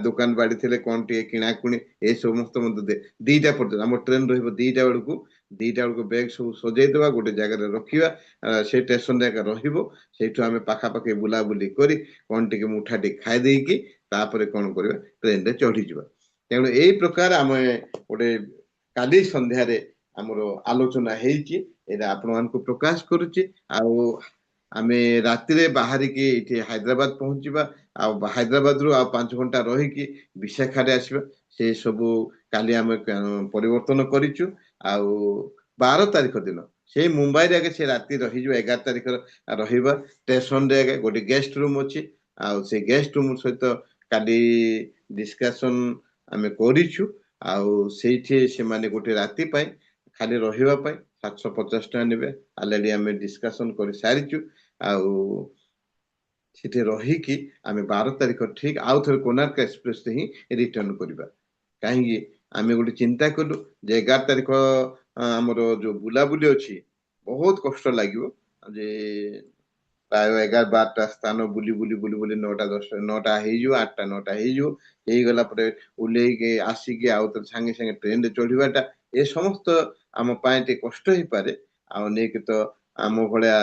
ଦୋକାନ ବାଡି ଥିଲେ କଣ ଟିକେ କିଣାକୁଣି ଏ ସମସ୍ତ ମଧ୍ୟ 2ଟା ପର୍ଯ୍ୟନ୍ତ ଆମ ଟ୍ରେନ ରହିବ 2ଟା ବେଳକୁ ବ୍ୟାଗ ସବୁ ସଜେଇଦବା ଗୋଟେ ଜାଗାରେ ରଖିବା ସେ ଷ୍ଟେସନ ଜାଗା ରହିବ ସେଇଠୁ ଆମେ ପାଖାପାଖି ବୁଲାବୁଲି କରି କଣ ଟିକେ ମୁଠା ଟିକେ ଖାଇ ଦେଇକି ତାପରେ କଣ କରିବା ଟ୍ରେନରେ ଚଢିଯିବା ତେଣୁ ଏଇ ପ୍ରକାର ଆମେ ଗୋଟେ କାଲି ସନ୍ଧ୍ୟାରେ ଆମର ଆଲୋଚନା ହେଇଛି ଏଇଟା ଆପଣମାନଙ୍କୁ ପ୍ରକାଶ କରୁଛି ଆଉ ଆମେ ରାତିରେ ବାହାରିକି ଏଠି ହାଇଦ୍ରାବାଦ ପହଞ୍ଚିବା ଆଉ ହାଇଦ୍ରାବାଦରୁ ଆଉ 5 ଘଣ୍ଟା ରହିକି ବିଶାଖାରେ ଆସିବା ସେ ସବୁ କାଲି ଆମେ ପରିବର୍ତ୍ତନ କରିଛୁ ଆଉ 12 ତାରିଖ ଦିନ ସେଇ ମୁମ୍ବାଇରେ ଆଗେ ସେ ରାତି ରହିଯିବ 11 ତାରିଖ ରହିବା ଷ୍ଟେସନରେ ଆଗେ ଗୋଟେ ଗେଷ୍ଟ ରୁମ ଅଛି ଆଉ ସେ ଗେଷ୍ଟ ରୁମ ସହିତ କାଲି ଡିସ୍କସନ ଆମେ କରିଛୁ ଆଉ ସେଇଠି ସେମାନେ ଗୋଟେ ରାତି ପାଇଁ ଖାଲି ରହିବା ପାଇଁ 750 ଟଙ୍କା ନେବେ ଅଲରେଡି ଆମେ ଡିସ୍କସନ କରି ସାରିଛୁ ଆଉ ସେଠି ରହିକି ଆମେ 12 ତାରିଖ ଠିକ ଆଉ ଥରେ କୋଣାର୍କ ଏକ୍ସପ୍ରେସରେ ହିଁ ରିଟର୍ନ କରିବା କାହିଁକି ଆମେ ଗୋଟେ ଚିନ୍ତା କଲୁ ଯେ 11 ତାରିଖ ଆମର ଯୋଉ ବୁଲାବୁଲି ଅଛି ବହୁତ କଷ୍ଟ ଲାଗିବ ଯେ ପ୍ରାୟ 11-12ଟା ସ୍ଥାନ ବୁଲି ବୁଲି 9ଟା 10ଟା 9ଟା ହେଇଯିବ 8ଟା 9ଟା ହେଇଯିବ ହେଇଗଲା ପରେ ଓହ୍ଲେଇକି ଆସିକି ଆଉ ଥରେ ସାଙ୍ଗେ ସାଙ୍ଗେ ଟ୍ରେନରେ ଚଢିବାଟା ଏ ସମସ୍ତ ଆମ ପାଇଁ ଟିକେ କଷ୍ଟ ହେଇପାରେ ଆଉ ନେଇକି ତ ଆମ ଭଳିଆ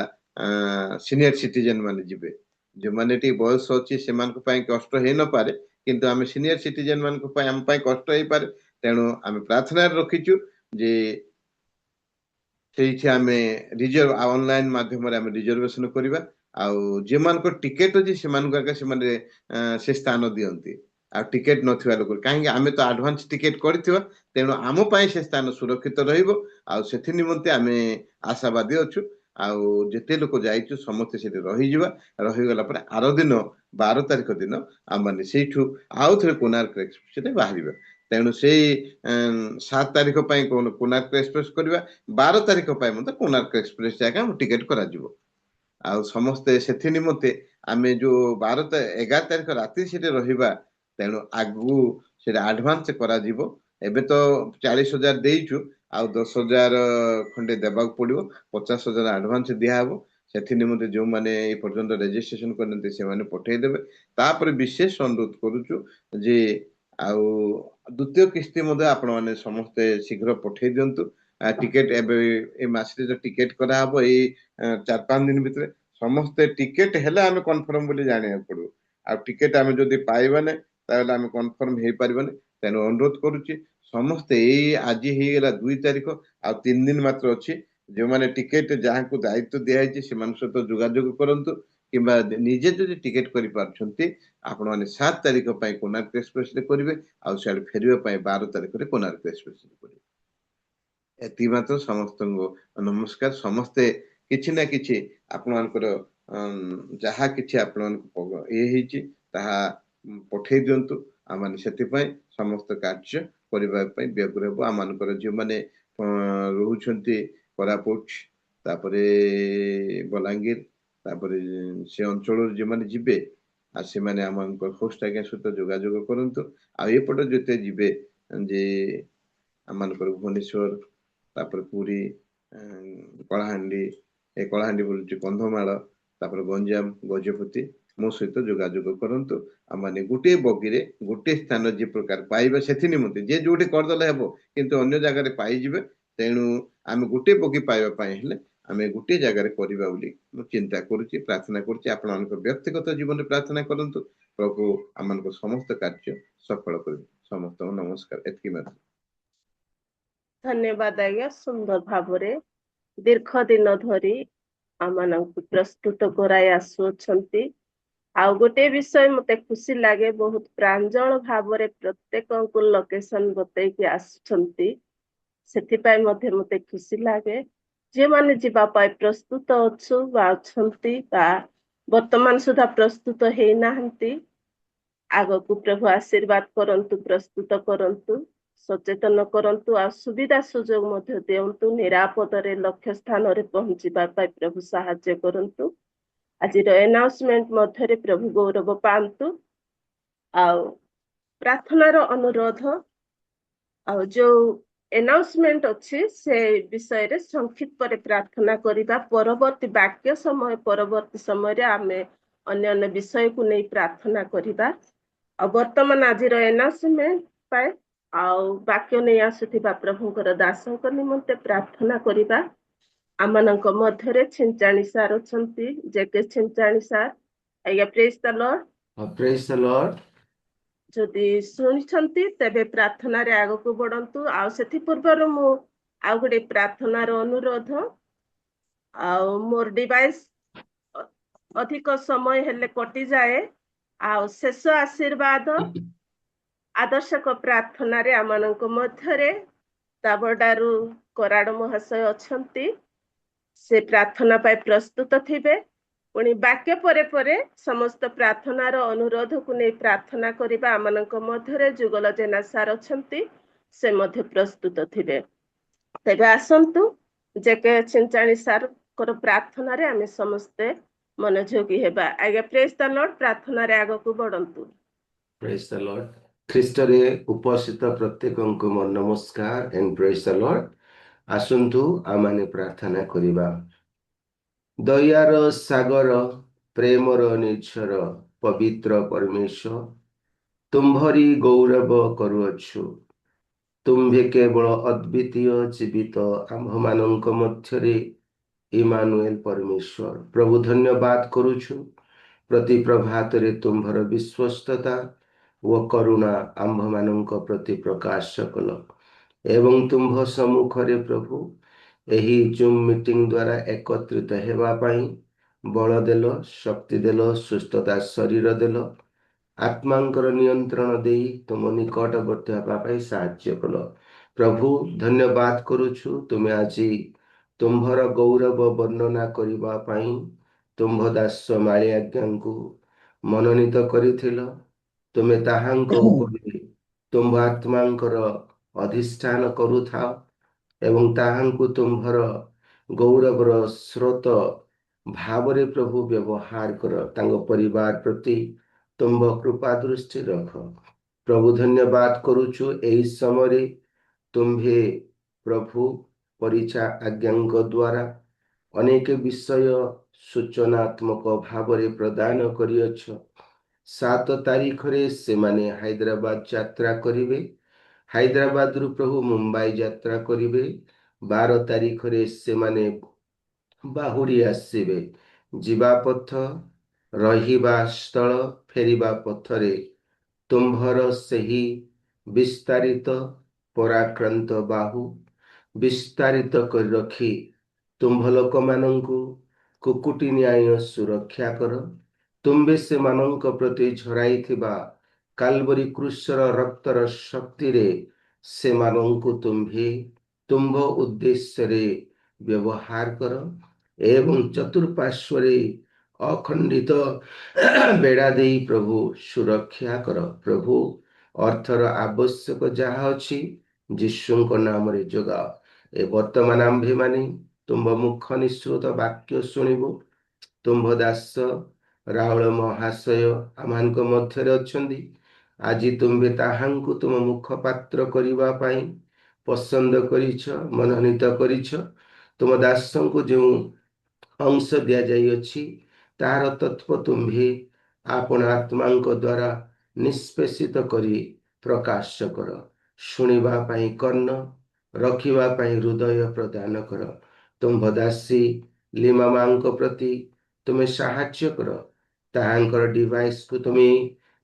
ସିନିୟର ସିଟିଜେନ ମାନେ ଯିବେ ଯୋଉମାନେ ଟିକେ ବୟସ ଅଛି ସେମାନଙ୍କ ପାଇଁ କଷ୍ଟ ହେଇନପାରେ କିନ୍ତୁ ଆମେ ସିନିୟର ସିଟିଜେନ ମାନଙ୍କ ପାଇଁ ଆମ ପାଇଁ କଷ୍ଟ ହେଇପାରେ ତେଣୁ ଆମେ ପ୍ରାର୍ଥନାରେ ରଖିଛୁ ଯେ ସେଇଠି ଆମେ ଅନଲାଇନ ମାଧ୍ୟମରେ ଆମେ ରିଜର୍ଭେସନ କରିବା ଆଉ ଯେଉଁମାନଙ୍କ ଟିକେଟ ଅଛି ସେମାନଙ୍କୁ ଆଗେ ସେମାନେ ସେ ସ୍ଥାନ ଦିଅନ୍ତି ଆଉ ଟିକେଟ ନଥିବା ଲୋକ କାହିଁକି ଆମେ ତ ଆଡଭାନ୍ସ ଟିକେଟ କରିଥିବା ତେଣୁ ଆମ ପାଇଁ ସେ ସ୍ଥାନ ସୁରକ୍ଷିତ ରହିବ ଆଉ ସେଥି ନିମନ୍ତେ ଆମେ ଆଶାବାଦୀ ଅଛୁ ଆଉ ଯେତେ ଲୋକ ଯାଇଛୁ ସମସ୍ତେ ସେଠି ରହିଯିବା ରହିଗଲା ପରେ ଆର ଦିନ 12 ତାରିଖ ଦିନ ଆମମାନେ ସେଇଠୁ ଆଉ ଥରେ କୋଣାର୍କ ଏକ୍ସପ୍ରେସରେ ବାହାରିବା ତେଣୁ ସେଇ 7 ତାରିଖ ପାଇଁ କୋଣାର୍କ ଏକ୍ସପ୍ରେସ କରିବା 12 ତାରିଖ ପାଇଁ ମଧ୍ୟ କୋଣାର୍କ ଏକ୍ସପ୍ରେସ ଜାଗା ଟିକେଟ କରାଯିବ ଆଉ ସମସ୍ତେ ସେଥି ନିମନ୍ତେ ଆମେ ଯୋଉ 11 ତାରିଖ ରାତି ସେଠି ରହିବା, ତେଣୁ ଆଗକୁ ସେଟା ଆଡଭାନ୍ସ କରାଯିବ। ଏବେ ତ 40,000 ଦେଇଛୁ, ଆଉ 10,000 ଖଣ୍ଡେ ଦେବାକୁ ପଡିବ। 50,000 ଆଡଭାନ୍ସ ଦିଆହବ। ସେଥି ନିମନ୍ତେ ଯୋଉମାନେ ଏ ପର୍ଯ୍ୟନ୍ତ ରେଜିଷ୍ଟ୍ରେସନ କରିନାହାନ୍ତି ସେମାନେ ପଠେଇଦେବେ। ତାପରେ ବିଶେଷ ଅନୁରୋଧ କରୁଛୁ ଯେ ଆଉ ଦ୍ୱିତୀୟ କିସ୍ତି ମଧ୍ୟ ଆପଣ ମାନେ ସମସ୍ତେ ଶୀଘ୍ର ପଠେଇ ଦିଅନ୍ତୁ। ଟିକେଟ ଏବେ ଏ ମାସରେ ଯୋଉ ଟିକେଟ କରାହବ ଏଇ 4-5 ଦିନ ଭିତରେ ସମସ୍ତେ ଟିକେଟ ହେଲେ ଆମେ କନଫର୍ମ ବୋଲି ଜାଣିବାକୁ ପଡିବ। ଆଉ ଟିକେଟ ଆମେ ଯଦି ପାଇବାନି ତାହେଲେ ଆମେ କନଫର୍ମ ହେଇପାରିବାନି। ତେଣୁ ଅନୁରୋଧ କରୁଛି ସମସ୍ତେ ଏଇ ଆଜି ହେଇଗଲା 2 ତାରିଖ, ଆଉ 3 ଦିନ ମାତ୍ର ଅଛି। ଯୋଉମାନେ ଟିକେଟ ଯାହାଙ୍କୁ ଦାୟିତ୍ୱ ଦିଆହେଇଛି ସେମାନଙ୍କ ସହିତ ଯୋଗାଯୋଗ କରନ୍ତୁ, କିମ୍ବା ନିଜେ ଯଦି ଟିକେଟ କରିପାରୁଛନ୍ତି ଆପଣ ମାନେ 7 ତାରିଖ ପାଇଁ କୋଣାର୍କ ଏକ୍ସପ୍ରେସରେ କରିବେ, ଆଉ ସିଆଡେ ଫେରିବା ପାଇଁ 12 ତାରିଖରେ କୋଣାର୍କ ଏକ୍ସପ୍ରେସରେ କରିବେ। ଏତିକି ମାତ୍ର। ସମସ୍ତଙ୍କୁ ନମସ୍କାର। ସମସ୍ତେ କିଛି ନା କିଛି ଆପଣଙ୍କର ଯାହା କିଛି ଆପଣଙ୍କୁ ଇଏ ହେଇଛି ତାହା ପଠେଇ ଦିଅନ୍ତୁ। ଆମମାନେ ସେଥିପାଇଁ ସମସ୍ତ କାର୍ଯ୍ୟ କରିବା ପାଇଁ ବ୍ୟଗ୍ର ହେବୁ। ଆମମାନଙ୍କର ଯେଉଁମାନେ ରହୁଛନ୍ତି କୋରାପୁଟ, ତାପରେ ବଲାଙ୍ଗୀର, ତାପରେ ସେ ଅଞ୍ଚଳରୁ ଯେଉଁମାନେ ଯିବେ ଆଉ ସେମାନେ ଆମମାନଙ୍କର ହୋଷ୍ଟ ଆଜ୍ଞା ସହିତ ଯୋଗାଯୋଗ କରନ୍ତୁ। ଆଉ ଏପଟେ ଯେତେ ଯିବେ ଯେ ଆମମାନଙ୍କର ଭୁବନେଶ୍ୱର, ତାପରେ ପୁରୀ, କଳାହାଣ୍ଡି ବୋଲୁଛି କନ୍ଧମାଳ, ତାପରେ ଗଞ୍ଜାମ, ଗଜପତି ମୋ ସହିତ ଯୋଗାଯୋଗ କରନ୍ତୁ। ଆମମାନେ ଗୋଟିଏ ବଗିରେ ଗୋଟିଏ ସ୍ଥାନ ଯେ ପ୍ରକାର ପାଇବା ସେଥି ନିମନ୍ତେ ଯେ ଯୋଉଠି କରିଦେଲେ ହେବ, କିନ୍ତୁ ଅନ୍ୟ ଜାଗାରେ ପାଇଯିବେ। ତେଣୁ ଆମେ ଗୋଟିଏ ବଗି ପାଇବା ପାଇଁ ହେଲେ ଆମେ ଗୋଟିଏ ଜାଗାରେ କରିବା ବୋଲି ମୁଁ ଚିନ୍ତା କରୁଛି, ପ୍ରାର୍ଥନା କରୁଛି। ଆପଣମାନଙ୍କ ବ୍ୟକ୍ତିଗତ ଜୀବନରେ ପ୍ରାର୍ଥନା କରନ୍ତୁ, ପ୍ରଭୁ ଆମମାନଙ୍କ ସମସ୍ତ କାର୍ଯ୍ୟ ସଫଳ କରିବେ। ସମସ୍ତଙ୍କୁ ନମସ୍କାର। ଏତିକି ମାତ୍ର। ଧନ୍ୟବାଦ ଆଜ୍ଞା। ସୁନ୍ଦର ଭାବରେ ଦୀର୍ଘ ଦିନ ଧରି ଆମମାନଙ୍କୁ ପ୍ରସ୍ତୁତ କରାଇ ଆସୁଅଛନ୍ତି। ଆଉ ଗୋଟେ ବିଷୟ ମତେ ଖୁସି ଲାଗେ, ବହୁତ ପ୍ରାଞ୍ଜଳ ଭାବରେ ପ୍ରତ୍ୟେକଙ୍କୁ ଲୋକେସନ ବତେଇକି ଆସୁଛନ୍ତି। ସେଥିପାଇଁ ମଧ୍ୟ ମତେ ଖୁସି ଲାଗେ। ଯେଉଁମାନେ ଯିବା ପାଇଁ ପ୍ରସ୍ତୁତ ଅଛୁ ବା ଅଛନ୍ତି ବା ବର୍ତ୍ତମାନ ସୁଦ୍ଧା ପ୍ରସ୍ତୁତ ହେଇନାହାନ୍ତି, ଆଗକୁ ପ୍ରଭୁ ଆଶୀର୍ବାଦ କରନ୍ତୁ, ପ୍ରସ୍ତୁତ କରନ୍ତୁ, ସଚେତନ କରନ୍ତୁ, ଆଉ ସୁବିଧା ସୁଯୋଗ ମଧ୍ୟ ଦିଅନ୍ତୁ। ନିରାପଦରେ ଲକ୍ଷ୍ୟ ସ୍ଥାନରେ ପହଞ୍ଚିବା ପାଇଁ ପ୍ରଭୁ ସାହାଯ୍ୟ କରନ୍ତୁ। ଆଜିର ଆନାଉନ୍ସମେଣ୍ଟ ମଧ୍ୟରେ ପ୍ରଭୁ ଗୌରବ ପାଆନ୍ତୁ। ଆଉ ପ୍ରାର୍ଥନାର ଅନୁରୋଧ, ଆଉ ଯୋଉ ଆନାଉନ୍ସମେଣ୍ଟ ଅଛି ସେ ବିଷୟରେ ସଂକ୍ଷିପ୍ତରେ ପ୍ରାର୍ଥନା କରିବା। ପରବର୍ତ୍ତୀ ବାକ୍ୟ ସମୟ ପରବର୍ତ୍ତୀ ସମୟରେ ଆମେ ଅନ୍ୟାନ୍ୟ ବିଷୟକୁ ନେଇ ପ୍ରାର୍ଥନା କରିବା। ଆଉ ବର୍ତ୍ତମାନ ଆଜିର ଆନାଉନ୍ସମେଣ୍ଟ ପାଇଁ ଆଉ ବାକ୍ୟ ନେଇ ଆସୁଥିବା ପ୍ରଭୁଙ୍କର ଦାସଙ୍କ ନିମନ୍ତେ ପ୍ରାର୍ଥନା କରିବା। ଆମମାନଙ୍କ ମଧ୍ୟରେ ଛିଞ୍ଚାଣି ସାର୍ ଅଛନ୍ତି, ଜେକେ ଛିଞ୍ଚାଣି ସାର୍। ଆଜ୍ଞା, ପ୍ରେଜ୍ ଦ ଲର୍ଡ। Praise the Lord. ଯଦି ଶୁଣିଛନ୍ତି ତେବେ ପ୍ରାର୍ଥନାରେ ଆଗକୁ ବଢନ୍ତୁ। ଆଉ ସେଥି ପୂର୍ବରୁ ମୁଁ ଆଉ ଗୋଟେ ପ୍ରାର୍ଥନାର ଅନୁରୋଧ, ଆଉ ମୋର ଡିଭାଇସ୍ ଅଧିକ ସମୟ ହେଲେ କଟିଯାଏ। ଆଉ ଶେଷ ଆଶୀର୍ବାଦ ଆଦର୍ଶକ ପ୍ରାର୍ଥନାରେ ଆମମାନଙ୍କ ମଧ୍ୟରେ ତାବଡାରୁ କରାଡ ମହାଶୟ ଅଛନ୍ତି। ସେ ପ୍ରାର୍ଥନା ପାଇଁ ପ୍ରସ୍ତୁତ ଥିବେ। ପୁଣି ବାକ୍ୟ ପରେ ପରେ ସମସ୍ତ ପ୍ରାର୍ଥନାର ଅନୁରୋଧକୁ ନେଇ ପ୍ରାର୍ଥନା କରିବା। ଆମମାନଙ୍କ ମଧ୍ୟରେ ଯୁଗଳ ଜେନା ସାର୍ ଅଛନ୍ତି, ସେ ମଧ୍ୟ ପ୍ରସ୍ତୁତ ଥିବେ। ତେବେ ଆସନ୍ତୁ ଜେକେ ଛିଞ୍ଚାଣି ସାର୍ଙ୍କର ପ୍ରାର୍ଥନାରେ ଆମେ ସମସ୍ତେ ମନୋଯୋଗୀ ହେବା। ଆଜ୍ଞା, ପ୍ରେଜ୍ ଦ ଲର୍ଡ। ପ୍ରାର୍ଥନାରେ ଆଗକୁ ବଢନ୍ତୁ। Praise the Lord. ଖ୍ରୀଷ୍ଟରେ ଉପସ୍ଥିତ ପ୍ରତ୍ୟେକଙ୍କୁ ମୋର ନମସ୍କାର and praise the Lord. ଆସନ୍ତୁ ଆମମାନେ ପ୍ରାର୍ଥନା କରିବା। ଦୟାର ସାଗର, ପ୍ରେମର ନିର୍ଝର, ପବିତ୍ର ପରମେଶ୍ୱର, ତୁମ୍ଭରି ଗୌରବ କରୁଅଛୁ। ତୁମ୍ଭେ କେବଳ ଅଦ୍ୱିତୀୟ ଜୀବିତ ଆମ୍ଭମାନଙ୍କ ମଧ୍ୟରେ ଇମାନୁଏଲ ପରମେଶ୍ୱର। ପ୍ରଭୁ ଧନ୍ୟବାଦ କରୁଛୁ ପ୍ରତି ପ୍ରଭାତରେ ତୁମ୍ଭର ବିଶ୍ୱସ୍ତତା ଓ କରୁଣା ଆମ୍ଭମାନଙ୍କ ପ୍ରତି ପ୍ରକାଶ କଲ, ଏବଂ ତୁମ୍ଭ ସମ୍ମୁଖରେ ପ୍ରଭୁ ଏହି ଜୁମ୍ ମିଟିଂ ଦ୍ୱାରା ଏକତ୍ରିତ ହେବା ପାଇଁ ବଳ ଦେଲ, ଶକ୍ତି ଦେଲ, ସୁସ୍ଥତା ଶରୀର ଦେଲ, ଆତ୍ମାଙ୍କର ନିୟନ୍ତ୍ରଣ ଦେଇ ତୁମ ନିକଟବର୍ତ୍ତୀ ହେବା ପାଇଁ ସାହାଯ୍ୟ କଲ। ପ୍ରଭୁ ଧନ୍ୟବାଦ କରୁଛୁ, ତୁମେ ଆଜି ତୁମ୍ଭର ଗୌରବ ବର୍ଣ୍ଣନା କରିବା ପାଇଁ ତୁମ୍ଭ ଦାସ ମାଳି ଆଜ୍ଞାଙ୍କୁ ମନୋନୀତ କରିଥିଲ। ତୁମେ ତାହାଙ୍କ ଉପରେ ତୁମ୍ଭ ଆତ୍ମାଙ୍କର ଅଧିଷ୍ଠାନ କରୁଥାଅ ଏବଂ ତାହାଙ୍କୁ ତୁମ୍ଭର ଗୌରବର ସ୍ରୋତ ଭାବରେ ପ୍ରଭୁ ବ୍ୟବହାର କର। ତାଙ୍କ ପରିବାର ପ୍ରତି ତୁମ୍ଭ କୃପା ଦୃଷ୍ଟି ରଖ। ପ୍ରଭୁ ଧନ୍ୟବାଦ କରୁଛୁ ଏହି ସମୟରେ ତୁମ୍ଭେ ପ୍ରଭୁ ପରିଚା ଆଜ୍ଞାଙ୍କ ଦ୍ୱାରା ଅନେକ ବିଷୟ ସୂଚନାତ୍ମକ ଭାବରେ ପ୍ରଦାନ କରିଅଛ। 7 ତାରିଖରେ ସେମାନେ ହାଇଦ୍ରାବାଦ ଯାତ୍ରା କରିବେ। ହାଇଦ୍ରାବାଦରୁ ପ୍ରଭୁ ମୁମ୍ବାଇ ଯାତ୍ରା କରିବେ। 12 ତାରିଖରେ ସେମାନେ ବାହୁଡ଼ି ଆସିବେ। ଯିବା ପଥ, ରହିବା ସ୍ଥଳ, ଫେରିବା ପଥରେ ତୁମ୍ଭର ସେହି ବିସ୍ତାରିତ ପରାକ୍ରାନ୍ତ ବାହୁ ବିସ୍ତାରିତ କରି ରଖି ତୁମ୍ଭ ଲୋକମାନଙ୍କୁ କୁକୁଟି ନ୍ୟାୟ ସୁରକ୍ଷା କର। ତୁମ୍ଭେ ସେମାନଙ୍କ ପ୍ରତି ଝରାଇଥିବା କାଲବରୀ କ୍ରୁଶର ରକ୍ତର ଶକ୍ତିରେ ସେମାନଙ୍କୁ ତୁମ୍ଭ ଉଦ୍ଦେଶ୍ୟରେ ବ୍ୟବହାର କର ଏବଂ ଚତୁଃପାର୍ଶ୍ୱରେ ଅଖଣ୍ଡିତ ବେଡ଼ା ଦେଇ ପ୍ରଭୁ ସୁରକ୍ଷା କର। ପ୍ରଭୁ ଅର୍ଥର ଆବଶ୍ୟକ ଯାହା ଅଛି ଯୀଶୁଙ୍କ ନାମରେ ଯୋଗାଅ। ଏ ବର୍ତ୍ତମାନ ଆମ୍ଭେମାନେ ତୁମ୍ଭ ମୁଖ ନିଃସୃତ ବାକ୍ୟ ଶୁଣିବୁ। ତୁମ୍ଭ ଦାସ ରାହୁଳ ମହାଶୟ ଆମମାନଙ୍କ ମଧ୍ୟରେ ଅଛନ୍ତି। ଆଜି ତୁମ୍ଭେ ତାହାଙ୍କୁ ତୁମ ମୁଖପାତ୍ର କରିବା ପାଇଁ ପସନ୍ଦ କରିଛ, ମନୋନୀତ କରିଛ। ତୁମ ଦାସଙ୍କୁ ଯେଉଁ ଅଂଶ ଦିଆଯାଇଅଛି ତାହାର ତତ୍ତ୍ୱ ତୁମ୍ଭେ ଆପଣ ଆତ୍ମାଙ୍କ ଦ୍ୱାରା ନିଷ୍ପେଷିତ କରି ପ୍ରକାଶ କର। ଶୁଣିବା ପାଇଁ କର୍ଣ୍ଣ, ରଖିବା ପାଇଁ ହୃଦୟ ପ୍ରଦାନ କର। ତୁମ୍ଭ ଦାସୀ ଲିମା ମାଙ୍କ ପ୍ରତି ତୁମେ ସାହାଯ୍ୟ କର। ତାହାଙ୍କର ଡିଭାଇସକୁ ତୁମେ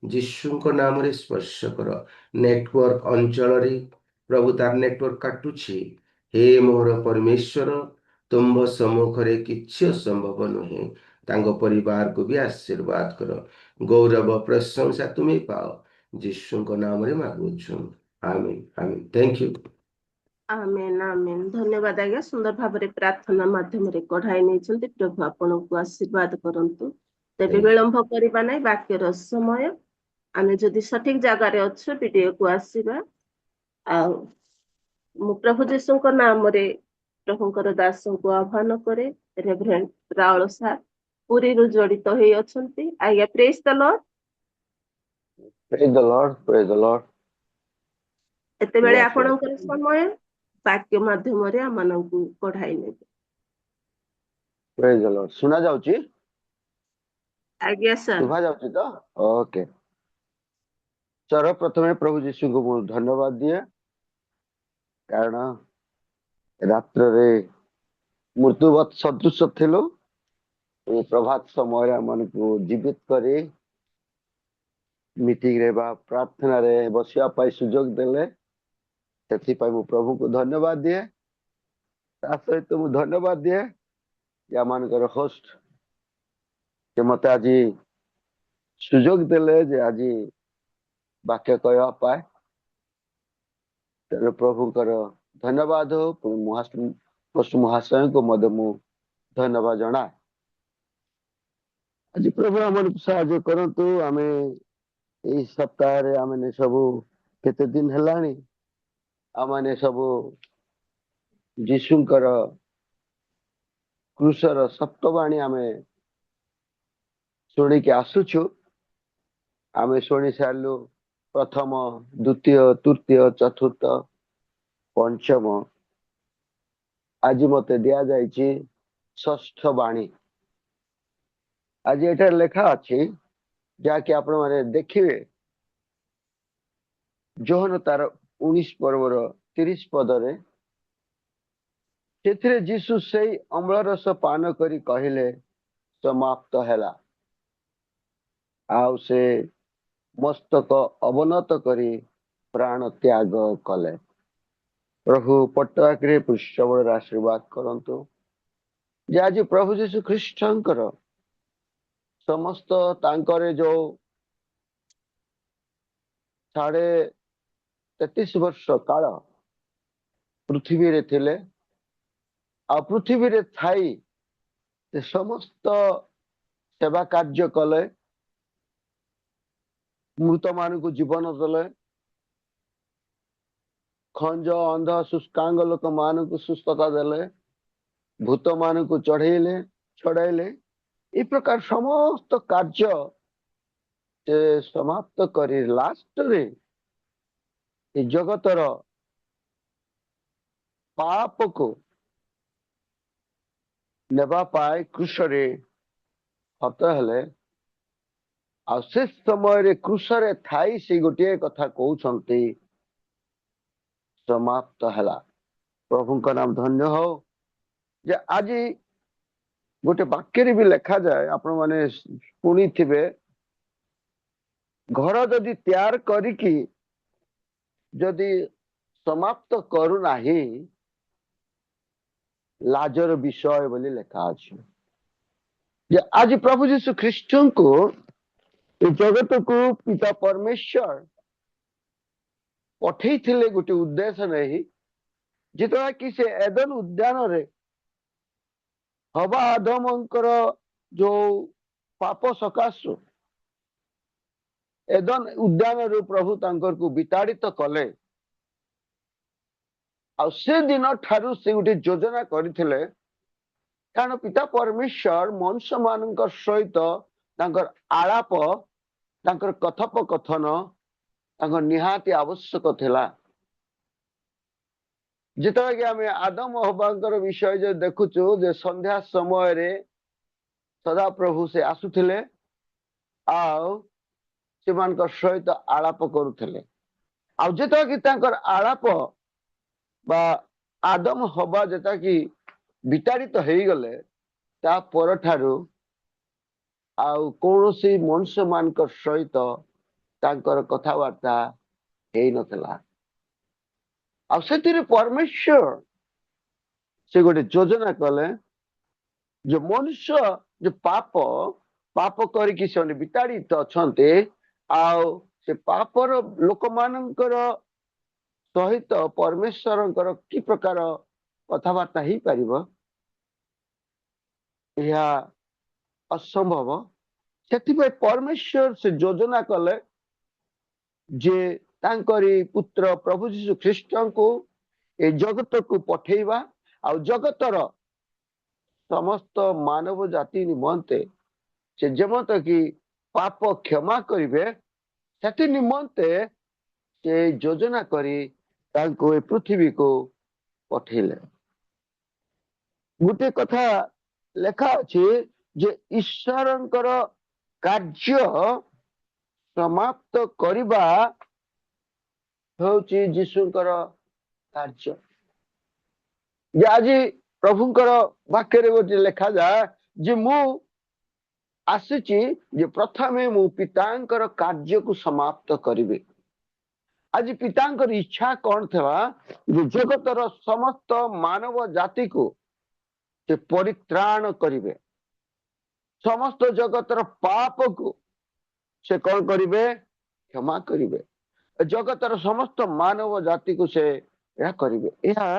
ଯୀଶୁଙ୍କ ନାମରେ ସ୍ପର୍ଶ କର। ନେଟୱାର୍କ ଅଞ୍ଚଳରେ ପ୍ରଭୁ ତାର ନେଟୱାର୍କ କାଟୁଛି। ହେ ମୋର ପରମେଶ୍ୱର, ତୁମ୍ଭ ସମ୍ମୁଖରେ କିଛି ଅସମ୍ଭବ ନୁହେଁ। ତାଙ୍କ ପରିବାରକୁ ବି ଆଶୀର୍ବାଦ କର। ଗୌରବ ପ୍ରଶଂସା ତୁମେ ପାଅ। ଯୀଶୁଙ୍କ ନାମରେ ମାଗୁଛୁ, ଆମେନ୍ ଆମେନ୍। Thank you. ଆମେନ୍ ଆମେନ୍। ଧନ୍ୟବାଦ ଆଜ୍ଞା, ସୁନ୍ଦର ଭାବରେ ପ୍ରାର୍ଥନା ମାଧ୍ୟମରେ କଢାଇ ନେଇଛନ୍ତି। ପ୍ରଭୁ ଆପଣଙ୍କୁ ଆଶୀର୍ବାଦ କରନ୍ତୁ। ତେବେ ବିଳମ୍ବ କରିବା ନାହିଁ, ବାକ୍ୟର ସମୟ। ଆମେ ଯଦି ସଠିକ ଜାଗାରେ ଅଛୁ ଭିଡିଓକୁ ଆସିବା। ଆଉ ମୁଁ ପ୍ରଭୁ ଯୀଶୁଙ୍କ ନାମରେ ପ୍ରଭୁଙ୍କର ଦାସଙ୍କୁ ଆହ୍ୱାନ କରେ। ରେଭରେଣ୍ଡ ରାଉଳ ସାର୍ ପୁରୀରୁ ଜଡିତ ହେଇ ଅଛନ୍ତି। ଆଜ୍ଞା, ପ୍ରେଜ୍ ଦ Lord. Praise the Lord, praise the Lord. ଏତେବେଳେ Yes, ଆପଣଙ୍କର yes. ସମୟ ବାକ୍ୟ ମାଧ୍ୟମରେ ଆମମାନଙ୍କୁ କଢାଇ ନେବେ। Praise the Lord. ଶୁଣା ଯାଉଛି? ଆଜ୍ଞା ସାର୍। ଶୁଭା ଯାଉଛି ତ? ଓକେ। ପ୍ରଥମେ ପ୍ରଭୁ ଯୀଶୁଙ୍କୁ ମୁଁ ଧନ୍ୟବାଦ ଦିଏ, କାରଣ ରାତ୍ରରେ ମୃତ୍ୟୁବତ୍ ସଦୃଶ ଥିଲୁ। ଏ ପ୍ରଭାତ ସମୟରେ ଆମମାନଙ୍କୁ ଜୀବିତ କରି ମିଟିଂରେ ବା ପ୍ରାର୍ଥନାରେ ବସିବା ପାଇଁ ସୁଯୋଗ ଦେଲେ, ସେଥିପାଇଁ ମୁଁ ପ୍ରଭୁଙ୍କୁ ଧନ୍ୟବାଦ ଦିଏ। ତା ସହିତ ମୁଁ ଧନ୍ୟବାଦ ଦିଏ ଏମାନଙ୍କର ହୋଷ୍ଟ ଯେ ମତେ ଆଜି ସୁଯୋଗ ଦେଲେ ଯେ ଆଜି ବାକ୍ୟ କହିବା ପାଇଁ। ତେଣୁ ପ୍ରଭୁଙ୍କର ଧନ୍ୟବାଦ ହଉ। ମହାଶୟଙ୍କୁ ମଧ୍ୟ ମୁଁ ଧନ୍ୟବାଦ ଜଣାଏ। ଆଜି ପ୍ରଭୁ ଆମକୁ ସାହାଯ୍ୟ କରନ୍ତୁ। ଆମେ ଏଇ ସପ୍ତାହରେ ଆମେ ସବୁ କେତେ ଦିନ ହେଲାଣି ଆମେ ସବୁ ଯୀଶୁଙ୍କର କ୍ରୁଶର ସପ୍ତବାଣୀ ଆମେ ଶୁଣିକି ଆସୁଛୁ। ଆମେ ଶୁଣି ସାରିଲୁ ପ୍ରଥମ, ଦ୍ୱିତୀୟ, ତୃତୀୟ, ଚତୁର୍ଥ, ପଞ୍ଚମ। ଆଜି ମତେ ଦିଆଯାଇଛି ଷଷ୍ଠ ବାଣୀ। ଆଜି ଏଠାରେ ଲେଖା ଅଛି, ଯାହାକି ଆପଣ ମାନେ ଦେଖିବେ, ଯୋହନ ତାର 19 ପର୍ବର 30 ପଦରେ, ସେଥିରେ ଯୀଶୁ ସେଇ ଅମ୍ଳରସ ପାନ କରି କହିଲେ, ସମାପ୍ତ ହେଲା। ଆଉ ସେ ମସ୍ତକ ଅବନତ କରି ପ୍ରାଣ ତ୍ୟାଗ କଲେ। ପ୍ରଭୁ ପଟ୍ଟାକରେ ପୁଷ୍ପବଳରେ ଆଶୀର୍ବାଦ କରନ୍ତୁ ଯେ ଆଜି ପ୍ରଭୁ ଯୀଶୁ ଖ୍ରୀଷ୍ଟଙ୍କର ସମସ୍ତ ତାଙ୍କର ଯୋଉ 33.5 ବର୍ଷ କାଳ ପୃଥିବୀରେ ଥିଲେ, ଆଉ ପୃଥିବୀରେ ଥାଇ ସେ ସମସ୍ତ ସେବା କାର୍ଯ୍ୟ କଲେ, ମୃତ ମାନଙ୍କୁ ଜୀବନ ଦେଲେ, ଖଞ୍ଜ ଅନ୍ଧ ଶୁଷ୍କାଙ୍ଗ ଲୋକ ମାନଙ୍କୁ ସୁସ୍ଥତା ଦେଲେ, ଭୂତ ମାନଙ୍କୁ ଚଢେଇଲେ, ଛଡାଇଲେ এই প্রকার সমস্ত କାର୍ଯ୍ୟ ସେ ସମାପ୍ତ କରି ଲାଷ୍ଟରେ ଏ ଜଗତର ପାପକୁ ନେବା ପାଇଁ କୃଷରେ ହତ ହେଲେ। ଆଉ ସେ ସମୟରେ କୃଷରେ ଥାଇ ସେ ଗୋଟିଏ କଥା କହୁଛନ୍ତି ସମାପ୍ତ ହେଲା। ପ୍ରଭୁଙ୍କ ନାମ ଧନ୍ୟ ହଉ ଯେ ଆଜି ଗୋଟେ ବାକ୍ୟରେ ବି ଲେଖାଯାଏ, ଆପଣ ମାନେ ଶୁଣିଥିବେ, ଘର ଯଦି ତିଆର କରିକି ଯଦି ସମାପ୍ତ କରୁନାହିଁ ଲାଜର ବିଷୟ ବୋଲି ଲେଖା ଅଛି। ଯେ ଆଜି ପ୍ରଭୁ ଯୀଶୁ ଖ୍ରୀଷ୍ଟଙ୍କୁ ଏ ଜଗତକୁ ପିତା ପରମେଶ୍ୱର ପଠେଇଥିଲେ ଗୋଟେ ଉଦ୍ଦେଶ୍ୟ ନେଇ, ଯେତେବେଳେ କି ସେ ଏଦନ ଉଦ୍ୟାନରେ ହବା ଆଦମଙ୍କର ଯୋଉ ପାପ ସକାଶୁ ଏଦନ ଉଦ୍ୟାନରୁ ପ୍ରଭୁ ତାଙ୍କରକୁ ବିତାଡ଼ିତ କଲେ। ଆଉ ସେ ଦିନ ଠାରୁ ସେ ଗୋଟେ ଯୋଜନା କରିଥିଲେ, କାରଣ ପିତା ପରମେଶ୍ୱର ମନୁଷ୍ୟ ମାନଙ୍କ ସହିତ ତାଙ୍କର ଆଳାପ, ତାଙ୍କର କଥୋପକଥନ ତାଙ୍କର ନିହାତି ଆବଶ୍ୟକ ଥିଲା। ଯେତେବେଳେ କି ଆମେ ଆଦମ ହବାଙ୍କର ବିଷୟ ଯେ ଦେଖୁଛୁ, ଯେ ସନ୍ଧ୍ୟା ସମୟରେ ସଦାପ୍ରଭୁ ସେ ଆସୁଥିଲେ ଆଉ ସେମାନଙ୍କ ସହିତ ଆଳାପ କରୁଥିଲେ। ଆଉ ଯେତେବେଳେ କି ତାଙ୍କର ଆଳାପ ବା ଆଦମ ହବା ଯେତେବେଳେ କି ବିତାଡ଼ିତ ହେଇଗଲେ, ତା ପରଠାରୁ ଆଉ କୌଣସି ମନୁଷ୍ୟ ମାନଙ୍କ ସହିତ ତାଙ୍କର କଥାବାର୍ତ୍ତା ହେଇନଥିଲା। ଆଉ ସେଥିରେ ପରମେଶ୍ୱର ସେ ଗୋଟେ ଯୋଜନା କଲେ ଯେ ମନୁଷ୍ୟ ଯେ ପାପ କରିକି ସେମାନେ ବିତାଡ଼ିତ ଅଛନ୍ତି, ଆଉ ସେ ପାପର ଲୋକମାନଙ୍କର ସହିତ ପରମେଶ୍ୱରଙ୍କର କି ପ୍ରକାର କଥାବାର୍ତ୍ତା ହେଇପାରିବ, ଏହା ଅସମ୍ଭବ। ସେଥିପାଇଁ ପରମେଶ୍ୱର ସେ ଯୋଜନା କଲେ ଯେ ତାଙ୍କରି ପୁତ୍ର ପ୍ରଭୁ ଯୀଶୁ ଖ୍ରୀଷ୍ଟଙ୍କୁ ଏ ଜଗତକୁ ପଠେଇବା, ଆଉ ଜଗତର ସମସ୍ତ ମାନବ ଜାତି ନିମନ୍ତେ ସେ ଯେମନ୍ତ କି ପାପ କ୍ଷମା କରିବେ, ସେଥି ନିମନ୍ତେ ସେ ଯୋଜନା କରି ତାଙ୍କୁ ଏ ପୃଥିବୀକୁ ପଠେଇଲେ। ଗୋଟେ କଥା ଲେଖା ଅଛି ଯେ ଈଶ୍ୱରଙ୍କର କାର୍ଯ୍ୟ ସମାପ୍ତ କରିବା ହେଉଛି ଯୀଶୁଙ୍କର କାର୍ଯ୍ୟ। ଯେ ଆଜି ପ୍ରଭୁଙ୍କର ବାକ୍ୟରେ ଗୋଟେ ଲେଖାଯାଏ ଯେ ମୁଁ ଆସିଛି ଯେ ପ୍ରଥମେ ମୁଁ ପିତାଙ୍କର କାର୍ଯ୍ୟକୁ ସମାପ୍ତ କରିବି। ଆଜି ପିତାଙ୍କର ଇଚ୍ଛା କଣ ଥିଲା ଯେ ଜଗତର ସମସ୍ତ ମାନବ ଜାତିକୁ ସେ ପରିତ୍ରାଣ କରିବେ, ସମସ୍ତ ଜଗତର ପାପକୁ ସେ କଣ କରିବେ, କ୍ଷମା କରିବେ, ଜଗତର ସମସ୍ତ ମାନବ ଜାତିକୁ ସେ ଏହା କରିବେ। ଏହା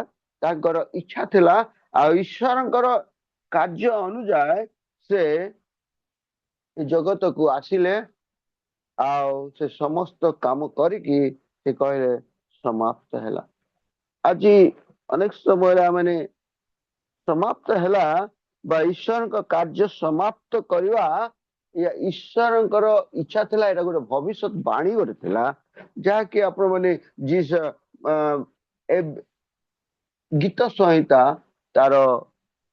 ତାଙ୍କର ଇଚ୍ଛା ଥିଲା। ଆଉ ଈଶ୍ୱରଙ୍କର କାର୍ଯ୍ୟ ଅନୁଯାୟୀ ସେ ଜଗତକୁ ଆସିଲେ, ଆଉ ସେ ସମସ୍ତ କାମ କରିକି ସେ କହିଲେ ସମାପ୍ତ ହେଲା। ଆଜି ଅନେକ ସମୟରେ ଆମେ ସମାପ୍ତ ହେଲା ବା ଈଶ୍ୱରଙ୍କ କାର୍ଯ୍ୟ ସମାପ୍ତ କରିବା, ଈଶ୍ୱରଙ୍କର ଇଚ୍ଛା ଥିଲା। ଏଇଟା ଗୋଟେ ଭବିଷ୍ୟତ ବାଣୀ ଗୋଟେ ଥିଲା, ଯାହାକି ଆପଣ ମାନେ ଗୀତ ସଂହିତା ତାର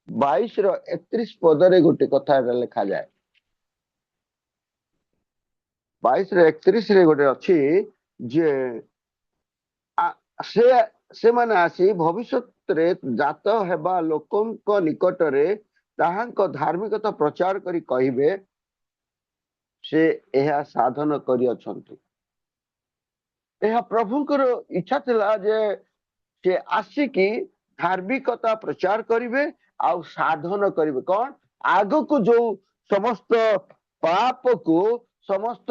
22:31 ପଦରେ ଗୋଟେ କଥା ଲେଖାଯାଏ। 22:31 ଗୋଟେ ଅଛି ଯେ ସେମାନେ ଆସି ଭବିଷ୍ୟତରେ ଜାତ ହେବା ଲୋକଙ୍କ ନିକଟରେ ତାହାଙ୍କ ଧାର୍ମିକତା ପ୍ରଚାର କରି କହିବେ, ସେ ଏହା ସାଧନ କରିଅଛନ୍ତି। ଏହା ପ୍ରଭୁଙ୍କର ଇଚ୍ଛା ଥିଲା ଯେ ସେ ଆସିକି ଧାର୍ମିକତା ପ୍ରଚାର କରିବେ ଆଉ ସାଧନ କରିବେ। କଣ ଆଗକୁ ଯୋଉ ସମସ୍ତ ପାପକୁ, ସମସ୍ତ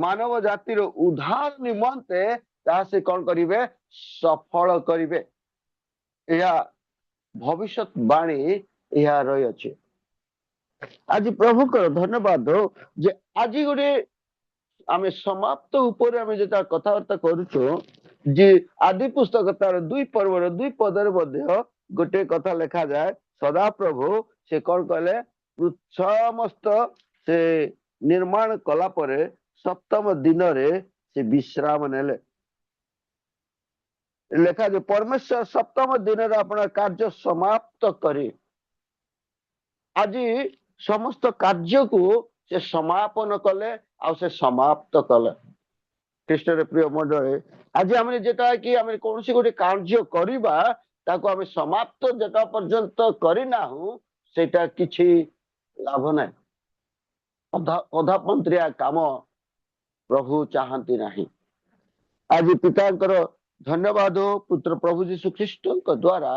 ମାନବ ଜାତିର ଉଦ୍ଧାର ନିମନ୍ତେ ତାହା ସେ କଣ କରିବେ, ସଫଳ କରିବେ। ଏହା ଭବିଷ୍ୟତ ବାଣୀ ଏହା ରହିଅଛି। ଆଜି ପ୍ରଭୁଙ୍କର ଧନ୍ୟବାଦ ଯେ ଆଜି ଗୋଟେ ଆମେ ସମାପ୍ତ ଉପରେ ଆମେ ଯେତେବେଳେ କଥାବାର୍ତ୍ତା କରୁଛୁ, ଯେ ଆଦି ପୁସ୍ତକ ତାର 2 ପର୍ବର 2 ପଦରେ ମଧ୍ୟ ଗୋଟେ କଥା ଲେଖାଯାଏ, ସଦାପ୍ରଭୁ से कौन कहले समस्त से निर्माण कला परे सप्तम दिन रे से विश्राम नेले लेखा जे परमेश्वर सप्तम दिन रे अपना कार्य समाप्त करे आज समस्त कार्य को से समापन कले आ से समाप्त कले ख्रीष्टर प्रिय मंडली आज आम जेटा कि आम कौन गोटे कार्य करवा ताको आम समाप्त जेटा पर्यंत करना सेटा किछि लाभ ना अधापंत्रिया काम प्रभु चाहती नहीं आज पितांकर धन्यवाद हो पुत्र प्रभु जीशु ख्रीष्ट द्वारा